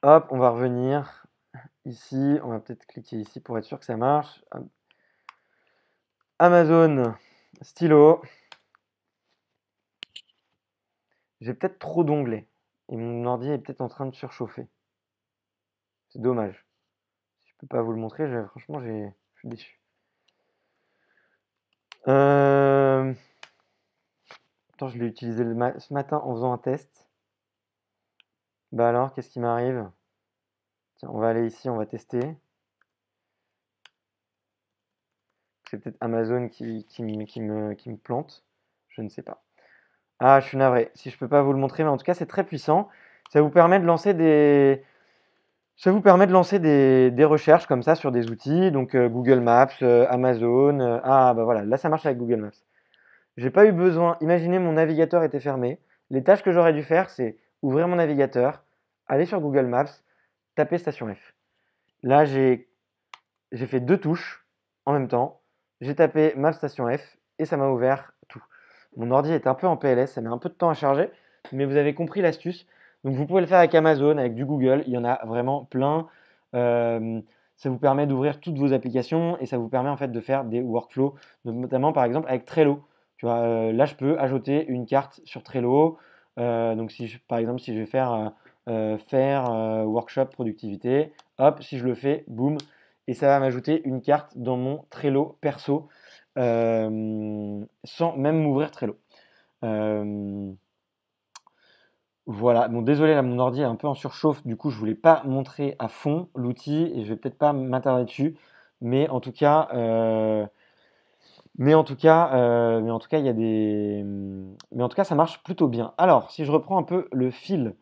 A: Hop, on va revenir ici. On va peut-être cliquer ici pour être sûr que ça marche. Amazon, stylo. J'ai peut-être trop d'onglets. Et mon ordi est peut-être en train de surchauffer. C'est dommage. Si je peux pas vous le montrer, franchement, je suis déçu. Attends, je l'ai utilisé ce matin en faisant un test. Bah alors, qu'est-ce qui m'arrive? Tiens, on va aller ici, on va tester. C'est peut-être Amazon qui me plante. Je ne sais pas. Je suis navré. Si je peux pas vous le montrer, mais en tout cas, c'est très puissant. Ça vous permet de lancer des recherches comme ça sur des outils, donc Google Maps, Amazon. Voilà, là ça marche avec Google Maps. J'ai pas eu besoin. Imaginez, mon navigateur était fermé. Les tâches que j'aurais dû faire, c'est ouvrir mon navigateur, aller sur Google Maps, taper Station F. Là, j'ai fait deux touches en même temps. J'ai tapé Maps Station F et ça m'a ouvert tout. Mon ordi est un peu en PLS, ça met un peu de temps à charger, mais vous avez compris l'astuce. Donc vous pouvez le faire avec Amazon, avec du Google, il y en a vraiment plein. Ça vous permet d'ouvrir toutes vos applications et ça vous permet en fait de faire des workflows, notamment par exemple avec Trello. Tu vois, là je peux ajouter une carte sur Trello. Donc par exemple si je vais faire workshop productivité, hop, si je le fais, boum, et ça va m'ajouter une carte dans mon Trello perso sans même m'ouvrir Trello. Voilà, bon désolé là mon ordi est un peu en surchauffe, du coup je voulais pas montrer à fond l'outil et je vais peut-être pas m'attarder dessus, mais en tout cas, il y a mais en tout cas ça marche plutôt bien. Alors si je reprends un peu le fil.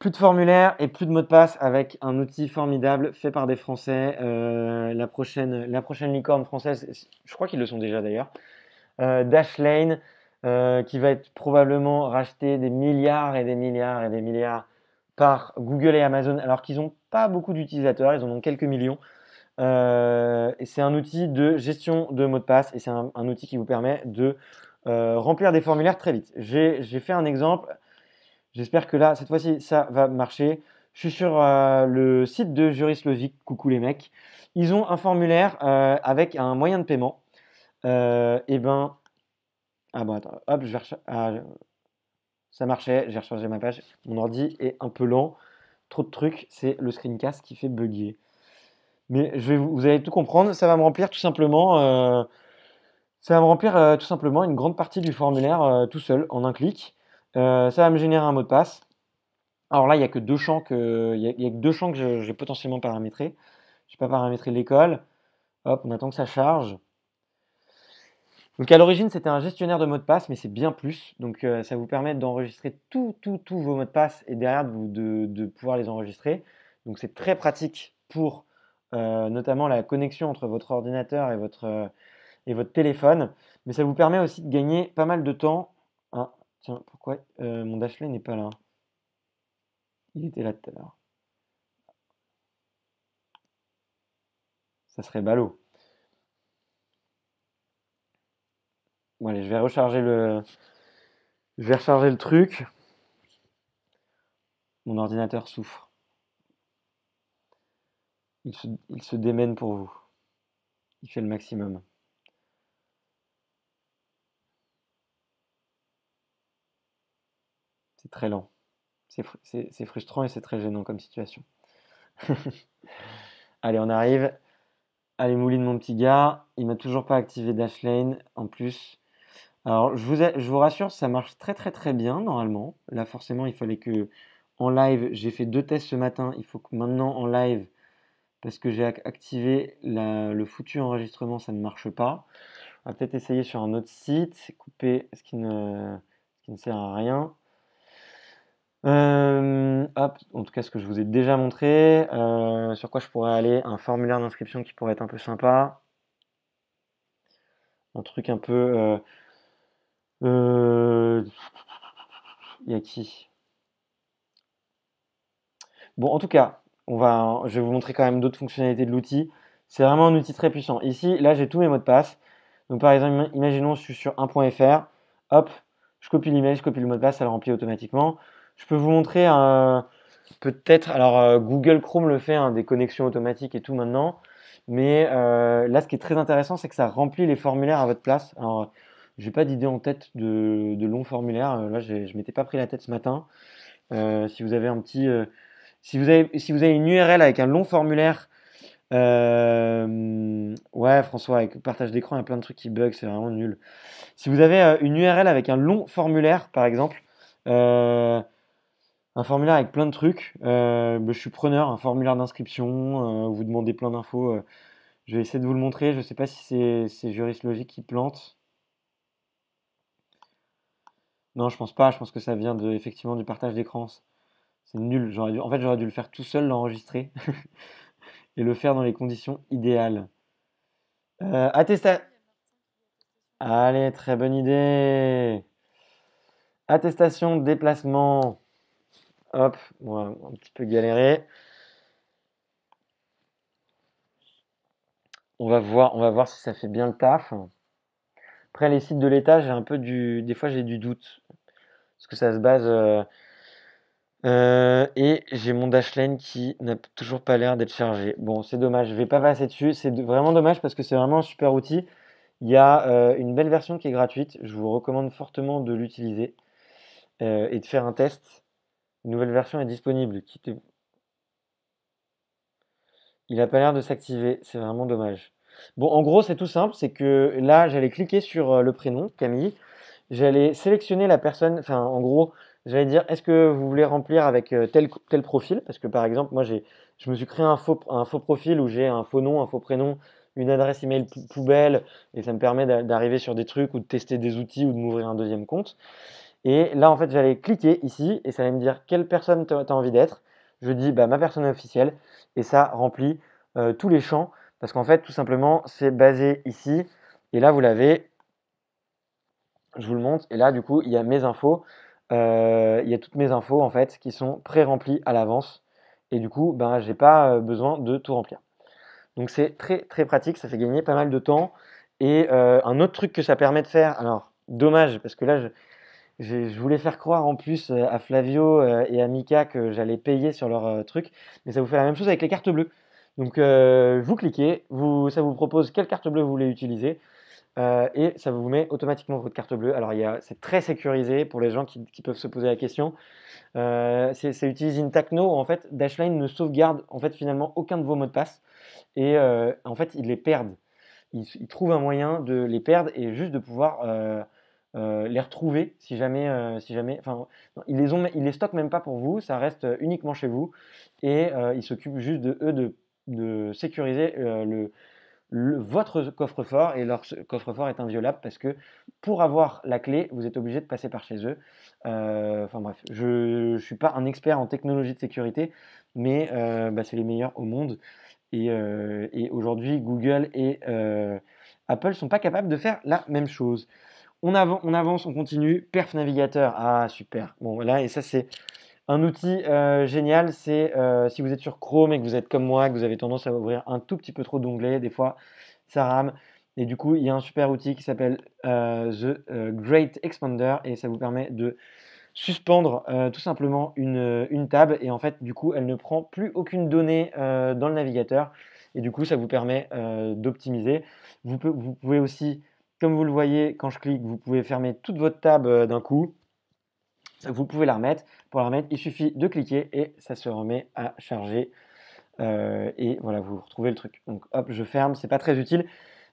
A: Plus de formulaire et plus de mots de passe avec un outil formidable fait par des Français. La prochaine licorne française, je crois qu'ils le sont déjà d'ailleurs. Dashlane, qui va être probablement racheté des milliards et des milliards et des milliards par Google et Amazon, alors qu'ils n'ont pas beaucoup d'utilisateurs, ils en ont quelques millions. Et c'est un outil de gestion de mots de passe et c'est un outil qui vous permet de remplir des formulaires très vite. J'ai fait un exemple. J'espère que là, cette fois-ci, ça va marcher. Je suis sur le site de Juris Logic. Coucou les mecs. Ils ont un formulaire avec un moyen de paiement. Et ben, ah bon, attends, hop, je vais ça marchait, j'ai rechargé ma page. Mon ordi est un peu lent, trop de trucs, c'est le screencast qui fait bugger. Mais vous allez tout comprendre, ça va me remplir tout simplement, tout simplement une grande partie du formulaire tout seul en un clic. Ça va me générer un mot de passe. Alors là, il n'y a que deux champs il y a que deux champs que j'ai potentiellement paramétrés. Je n'ai pas paramétré l'école. Hop, on attend que ça charge. Donc à l'origine, c'était un gestionnaire de mots de passe, mais c'est bien plus. Donc ça vous permet d'enregistrer tous vos mots de passe et derrière de pouvoir les enregistrer. Donc c'est très pratique pour notamment la connexion entre votre ordinateur et votre téléphone. Mais ça vous permet aussi de gagner pas mal de temps. Ah, tiens, pourquoi mon Dashlane n'est pas là? Il était là tout à l'heure. Ça serait ballot. Bon, allez, je vais recharger le truc. Mon ordinateur souffre. Il se démène pour vous. Il fait le maximum. C'est très lent. C'est frustrant et c'est très gênant comme situation. Allez, on arrive. Allez, mouline mon petit gars. Il m'a toujours pas activé Dashlane en plus. Alors, je vous rassure, ça marche très très très bien normalement. Là, forcément, il fallait que en live, j'ai fait 2 tests ce matin. Il faut que maintenant en live, parce que j'ai activé le foutu enregistrement, ça ne marche pas. On va peut-être essayer sur un autre site, couper ce qui ne sert à rien. Hop, en tout cas, ce que je vous ai déjà montré. Sur quoi je pourrais aller? Un formulaire d'inscription qui pourrait être un peu sympa. Un truc un peu. Il y a qui? Bon, en tout cas, je vais vous montrer quand même d'autres fonctionnalités de l'outil. C'est vraiment un outil très puissant. Ici, là, j'ai tous mes mots de passe. Donc, par exemple, imaginons, je suis sur 1.fr. Hop, je copie l'email, je copie le mot de passe, ça le remplit automatiquement. Je peux vous montrer peut-être, alors Google Chrome le fait, hein, des connexions automatiques et tout maintenant. Mais là, ce qui est très intéressant, c'est que ça remplit les formulaires à votre place. Alors, j'ai pas d'idée en tête de longs formulaires. Là, je m'étais pas pris la tête ce matin. Si vous avez un petit, si vous avez une URL avec un long formulaire, ouais, François, avec le partage d'écran, il y a plein de trucs qui bug, c'est vraiment nul. Si vous avez une URL avec un long formulaire, par exemple, un formulaire avec plein de trucs, je suis preneur, un formulaire d'inscription, vous demandez plein d'infos. Je vais essayer de vous le montrer. Je ne sais pas si c'est Juris Logic qui plante. Non, je pense pas. Je pense que ça vient effectivement du partage d'écran. C'est nul. En fait, j'aurais dû le faire tout seul, l'enregistrer et le faire dans les conditions idéales. Allez, très bonne idée. Attestation de déplacement. Hop, on va un petit peu galérer. On va voir si ça fait bien le taf. Après, les sites de l'État, des fois, j'ai du doute. Parce que ça se base. Et j'ai mon Dashlane qui n'a toujours pas l'air d'être chargé. Bon, c'est dommage, je vais pas passer dessus. C'est vraiment dommage parce que c'est vraiment un super outil. Il y a une belle version qui est gratuite. Je vous recommande fortement de l'utiliser et de faire un test. Une nouvelle version est disponible. Il n'a pas l'air de s'activer. C'est vraiment dommage. Bon, en gros, c'est tout simple. C'est que là, j'allais cliquer sur le prénom, Camille. J'allais sélectionner la personne. Enfin, en gros, j'allais dire, est-ce que vous voulez remplir avec tel profil? Parce que par exemple, moi, je me suis créé un faux profil où j'ai un faux nom, un faux prénom, une adresse email poubelle, et ça me permet d'arriver sur des trucs ou de tester des outils ou de m'ouvrir un deuxième compte. Et là, en fait, j'allais cliquer ici et ça allait me dire quelle personne tu as envie d'être. Je dis bah, ma personne officielle et ça remplit tous les champs parce qu'en fait, tout simplement, c'est basé ici. Et là, vous l'avez. Je vous le montre. Et là, du coup, il y a mes infos. Il y a toutes mes infos en fait qui sont pré-remplies à l'avance. Et du coup, ben, je n'ai pas besoin de tout remplir. Donc c'est très très pratique, ça fait gagner pas mal de temps. Et un autre truc que ça permet de faire, alors dommage parce que là Je voulais faire croire en plus à Flavio et à Mika que j'allais payer sur leur truc, mais ça vous fait la même chose avec les cartes bleues. Donc vous cliquez, ça vous propose quelle carte bleue vous voulez utiliser et ça vous met automatiquement votre carte bleue. Alors c'est très sécurisé pour les gens qui peuvent se poser la question. Ça utilise Intacno. En fait, Dashlane ne sauvegarde en fait finalement aucun de vos mots de passe et en fait ils les perdent. Ils trouvent un moyen de les perdre et juste de pouvoir les retrouver si jamais, enfin, non, ils les stockent même pas pour vous, ça reste uniquement chez vous et ils s'occupent juste de eux de sécuriser votre coffre-fort et leur coffre-fort est inviolable parce que pour avoir la clé, vous êtes obligé de passer par chez eux. Enfin bref, je ne suis pas un expert en technologie de sécurité, mais c'est les meilleurs au monde. Et aujourd'hui, Google et Apple ne sont pas capables de faire la même chose. On avance, on continue. Perf Navigateur, ah super. Bon là, et ça c'est un outil génial, c'est si vous êtes sur Chrome et que vous êtes comme moi, que vous avez tendance à ouvrir un tout petit peu trop d'onglets, des fois ça rame. Et du coup, il y a un super outil qui s'appelle The Great Expander et ça vous permet de suspendre tout simplement une tab et en fait, du coup, elle ne prend plus aucune donnée dans le navigateur et du coup, ça vous permet d'optimiser. Vous pouvez aussi, comme vous le voyez, quand je clique, vous pouvez fermer toute votre tab d'un coup. Vous pouvez la remettre. Pour la remettre, il suffit de cliquer et ça se remet à charger. Et voilà, vous retrouvez le truc. Donc hop, je ferme, c'est pas très utile.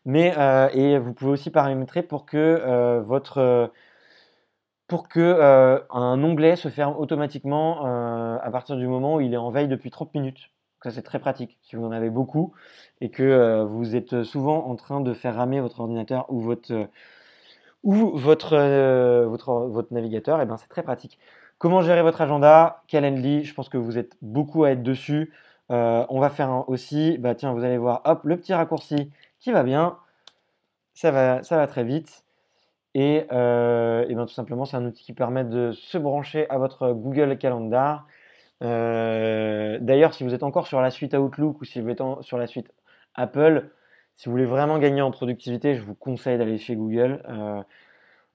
A: Mais et vous pouvez aussi paramétrer pour que un onglet se ferme automatiquement à partir du moment où il est en veille depuis 30 minutes. Ça, c'est très pratique. Si vous en avez beaucoup et que vous êtes souvent en train de faire ramer votre ordinateur ou votre navigateur, et ben, c'est très pratique. Comment gérer votre agenda? Calendly, je pense que vous êtes beaucoup à être dessus. On va faire aussi, bah tiens, vous allez voir, hop, le petit raccourci qui va bien. Ça va très vite. Et ben, tout simplement, c'est un outil qui permet de se brancher à votre Google Calendar. D'ailleurs, si vous êtes encore sur la suite Outlook ou si vous êtes sur la suite Apple, si vous voulez vraiment gagner en productivité, je vous conseille d'aller chez Google.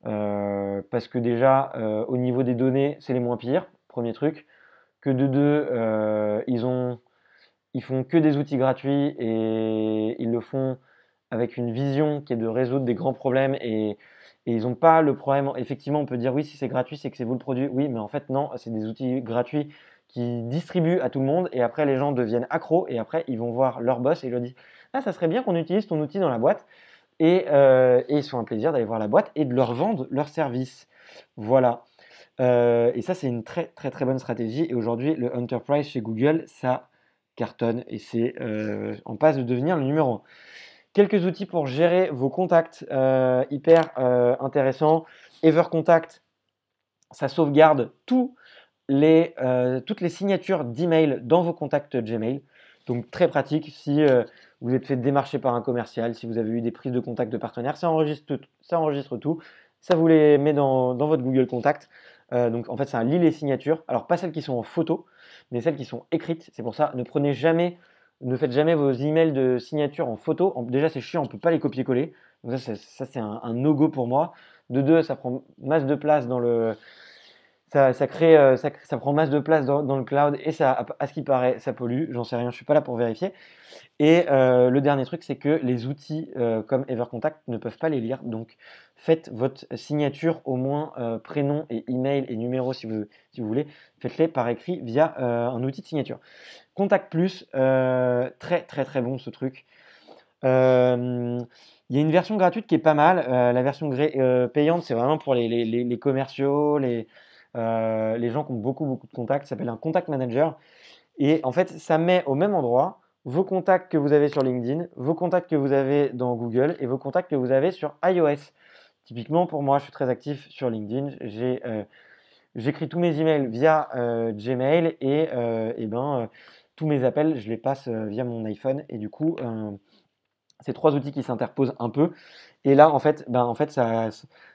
A: Parce que déjà, au niveau des données, c'est les moins pires, premier truc. Que de deux, ils font que des outils gratuits et ils le font avec une vision qui est de résoudre des grands problèmes et ils n'ont pas le problème. Effectivement, on peut dire oui, si c'est gratuit, c'est que c'est vous le produit. Oui, mais en fait, non, c'est des outils gratuits qui distribuent à tout le monde et après, les gens deviennent accros et après, ils vont voir leur boss et ils leur disent ah, ça serait bien qu'on utilise ton outil dans la boîte. Et ils sont un plaisir d'aller voir la boîte et de leur vendre leur service. Voilà. Et ça, c'est une très très très bonne stratégie. Et aujourd'hui, le Enterprise chez Google, ça cartonne et c'est en passe de devenir le numéro 1. Quelques outils pour gérer vos contacts hyper intéressants. EverContact, ça sauvegarde toutes les signatures d'email dans vos contacts Gmail. Donc très pratique si vous êtes fait démarcher par un commercial, si vous avez eu des prises de contact de partenaires, ça enregistre tout, ça vous les met dans votre Google Contact. Donc en fait, ça lit les signatures. Alors pas celles qui sont en photo, mais celles qui sont écrites. C'est pour ça, ne faites jamais vos emails de signature en photo. Déjà, c'est chiant, on ne peut pas les copier-coller. Donc ça c'est un no-go pour moi. De deux, ça prend masse de place dans le ça prend masse de place dans le cloud et ça, à ce qui paraît, ça pollue. J'en sais rien, je suis pas là pour vérifier. Et le dernier truc, c'est que les outils comme EverContact ne peuvent pas les lire. Donc, faites votre signature au moins prénom et email et numéro si vous voulez. Faites-les par écrit via un outil de signature. Contact Plus, très très très bon ce truc. Il y a une version gratuite qui est pas mal. La version payante, c'est vraiment pour les commerciaux, les gens qui ont beaucoup beaucoup de contacts. Ça s'appelle un Contact Manager. Et en fait, ça met au même endroit vos contacts que vous avez sur LinkedIn, vos contacts que vous avez dans Google et vos contacts que vous avez sur iOS. Typiquement, pour moi, je suis très actif sur LinkedIn. J'écris tous mes emails via Gmail et tous mes appels, je les passe via mon iPhone. Et du coup, c'est trois outils qui s'interposent un peu. Et là, en fait,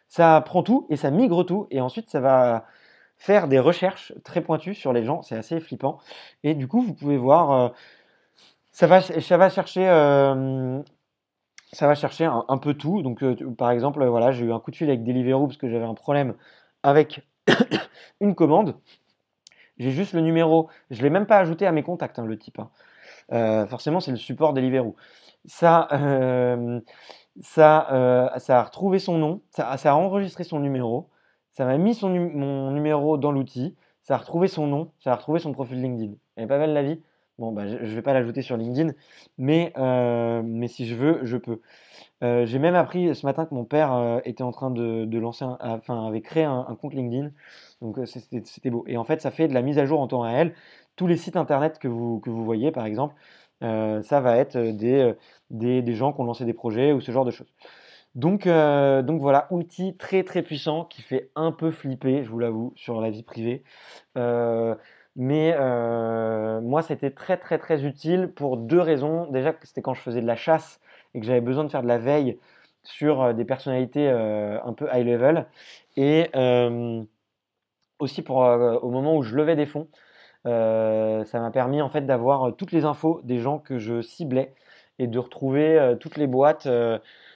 A: ça prend tout et ça migre tout. Et ensuite, ça va faire des recherches très pointues sur les gens. C'est assez flippant. Et du coup, vous pouvez voir, ça va chercher un peu tout. Donc, par exemple, voilà, j'ai eu un coup de fil avec Deliveroo parce que j'avais un problème avec une commande. J'ai juste le numéro. Je ne l'ai même pas ajouté à mes contacts, hein, le type, hein. Forcément, c'est le support Deliveroo. Ça, ça a retrouvé son nom, ça a enregistré son numéro, ça m'a mis mon numéro dans l'outil, ça a retrouvé son nom, ça a retrouvé son profil LinkedIn. Elle est pas belle la vie? Bon, bah, je ne vais pas l'ajouter sur LinkedIn, mais si je veux, je peux. J'ai même appris ce matin que mon père était en train de lancer, enfin, avait créé un compte LinkedIn. Donc c'était beau. Et en fait, ça fait de la mise à jour en temps réel. Tous les sites internet que vous voyez, par exemple, ça va être des gens qui ont lancé des projets ou ce genre de choses. Donc voilà, outil très très puissant qui fait un peu flipper, je vous l'avoue, sur la vie privée. Euh, mais moi, c'était très très très utile pour deux raisons. Déjà, c'était quand je faisais de la chasse et que j'avais besoin de faire de la veille sur des personnalités un peu high level. Et aussi au moment où je levais des fonds. Ça m'a permis en fait d'avoir toutes les infos des gens que je ciblais et de retrouver toutes les boîtes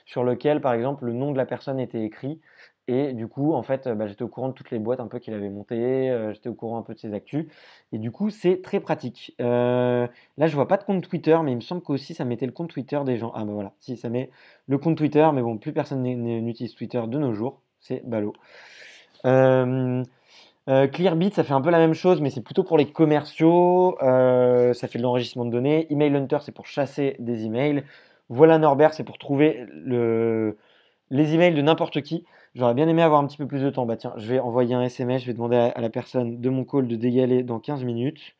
A: sur lesquelles, par exemple, le nom de la personne était écrit. Et du coup, en fait, bah, j'étais au courant de toutes les boîtes un peu qu'il avait montées, j'étais au courant un peu de ses actus. Et du coup, c'est très pratique. Là, je vois pas de compte Twitter, mais il me semble qu'aussi ça mettait le compte Twitter des gens. Ah bah voilà, si ça met le compte Twitter, mais bon, plus personne n'utilise Twitter de nos jours, c'est ballot. Euh, Clearbit, ça fait un peu la même chose, mais c'est plutôt pour les commerciaux. Ça fait de l'enregistrement de données. Email Hunter, c'est pour chasser des emails. Voilà Norbert, c'est pour trouver les emails de n'importe qui. J'aurais bien aimé avoir un petit peu plus de temps. Bah tiens, je vais envoyer un SMS, je vais demander à la personne de mon call de dégaler dans 15 minutes.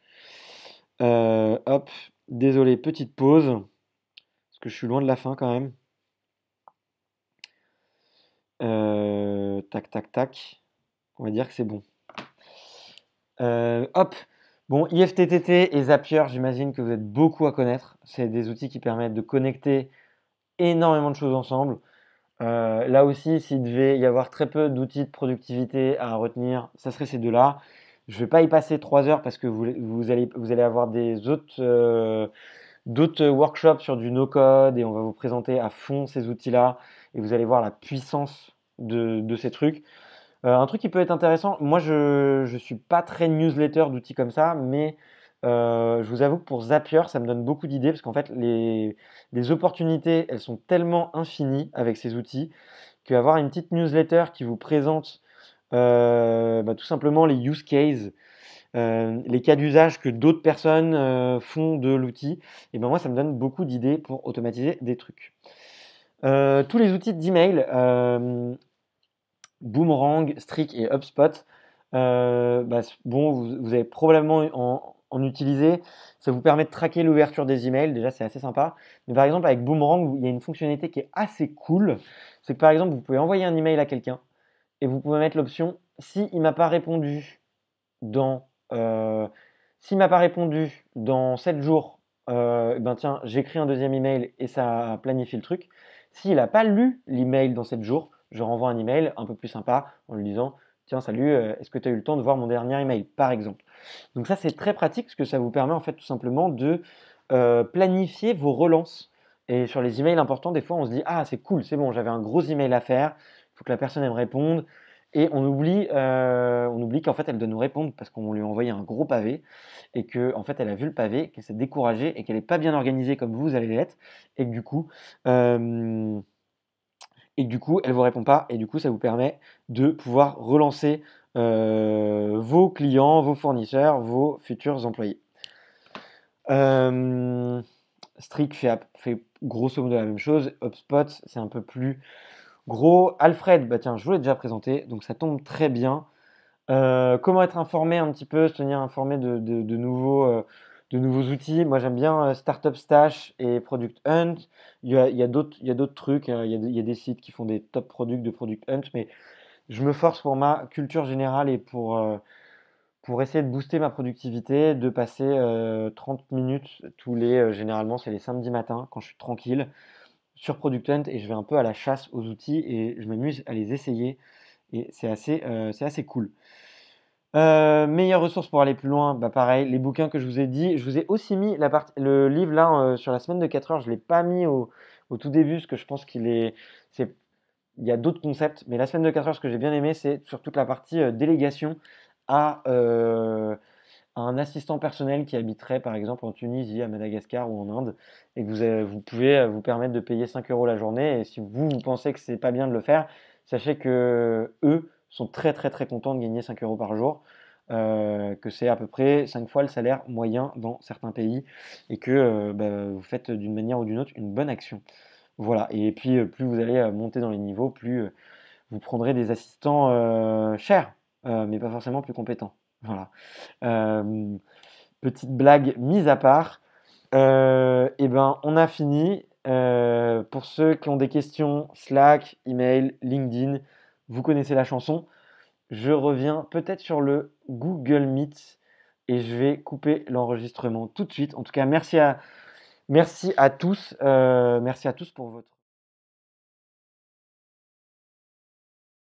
A: Hop, désolé, petite pause, parce que je suis loin de la fin quand même. Tac, tac, tac. On va dire que c'est bon. Hop, bon, IFTTT et Zapier, j'imagine que vous êtes beaucoup à connaître. C'est des outils qui permettent de connecter énormément de choses ensemble. Là aussi, s'il devait y avoir très peu d'outils de productivité à retenir, ça serait ces deux-là. Je ne vais pas y passer 3 heures parce que vous allez avoir d'autres workshops sur du no-code et on va vous présenter à fond ces outils-là et vous allez voir la puissance de ces trucs. Un truc qui peut être intéressant, moi je suis pas très newsletter d'outils comme ça, mais je vous avoue que pour Zapier, ça me donne beaucoup d'idées parce qu'en fait, les opportunités, elles sont tellement infinies avec ces outils qu'avoir une petite newsletter qui vous présente bah, tout simplement les use cases, les cas d'usage que d'autres personnes font de l'outil, et ben moi ça me donne beaucoup d'idées pour automatiser des trucs. Tous les outils d'email, Boomerang, Streak et HubSpot, bah, bon, vous allez probablement en utiliser. Ça vous permet de traquer l'ouverture des emails. Déjà, c'est assez sympa. Mais par exemple, avec Boomerang, il y a une fonctionnalité qui est assez cool. C'est que par exemple, vous pouvez envoyer un email à quelqu'un et vous pouvez mettre l'option s'il ne m'a pas répondu dans, s'il m'a pas répondu dans 7 jours, ben tiens, j'écris un deuxième email et ça planifie le truc. S'il n'a pas lu l'email dans 7 jours, je renvoie un email un peu plus sympa en lui disant tiens, salut, est-ce que tu as eu le temps de voir mon dernier email, par exemple. Donc ça, c'est très pratique parce que ça vous permet en fait tout simplement de planifier vos relances. Et sur les emails importants, des fois, on se dit ah, c'est cool, c'est bon, j'avais un gros email à faire, il faut que la personne elle me réponde. Et on oublie qu'en fait, elle doit nous répondre parce qu'on lui a envoyé un gros pavé et qu'en fait, elle a vu le pavé, qu'elle s'est découragée et qu'elle n'est pas bien organisée comme vous allez l'être et que du coup, euh, elle ne vous répond pas et du coup, ça vous permet de pouvoir relancer vos clients, vos fournisseurs, vos futurs employés. Streak fait grosso modo la même chose. HubSpot, c'est un peu plus gros. Alfred, bah tiens, je vous l'ai déjà présenté, donc ça tombe très bien. Comment être informé un petit peu, se tenir informé de nouveaux outils. Moi, j'aime bien Startup Stash et Product Hunt. Il y a d'autres trucs, hein. Il y a des sites qui font des top products de Product Hunt, mais je me force pour ma culture générale et pour essayer de booster ma productivité, de passer 30 minutes généralement, c'est les samedis matins quand je suis tranquille sur Product Hunt et je vais un peu à la chasse aux outils et je m'amuse à les essayer et c'est assez cool. Meilleure ressource pour aller plus loin, bah pareil, les bouquins que je vous ai dit. Je vous ai aussi mis le livre là sur la semaine de 4 heures. Je ne l'ai pas mis au tout début parce que je pense qu'il est. il y a d'autres concepts, mais la semaine de 4 heures, ce que j'ai bien aimé, c'est sur toute la partie délégation à, à un assistant personnel qui habiterait par exemple en Tunisie, à Madagascar ou en Inde, et que vous pouvez vous permettre de payer 5 euros la journée. Et si vous pensez que c'est pas bien de le faire, sachez que eux sont très très très contents de gagner 5 euros par jour, que c'est à peu près 5 fois le salaire moyen dans certains pays, et que bah, vous faites d'une manière ou d'une autre une bonne action. Voilà, et puis plus vous allez monter dans les niveaux, plus vous prendrez des assistants chers, mais pas forcément plus compétents. Voilà. Euh, Petite blague mise à part, et ben on a fini. Pour ceux qui ont des questions, Slack, email, LinkedIn, vous connaissez la chanson. Je reviens peut-être sur le Google Meet et je vais couper l'enregistrement tout de suite. En tout cas, merci à tous pour votre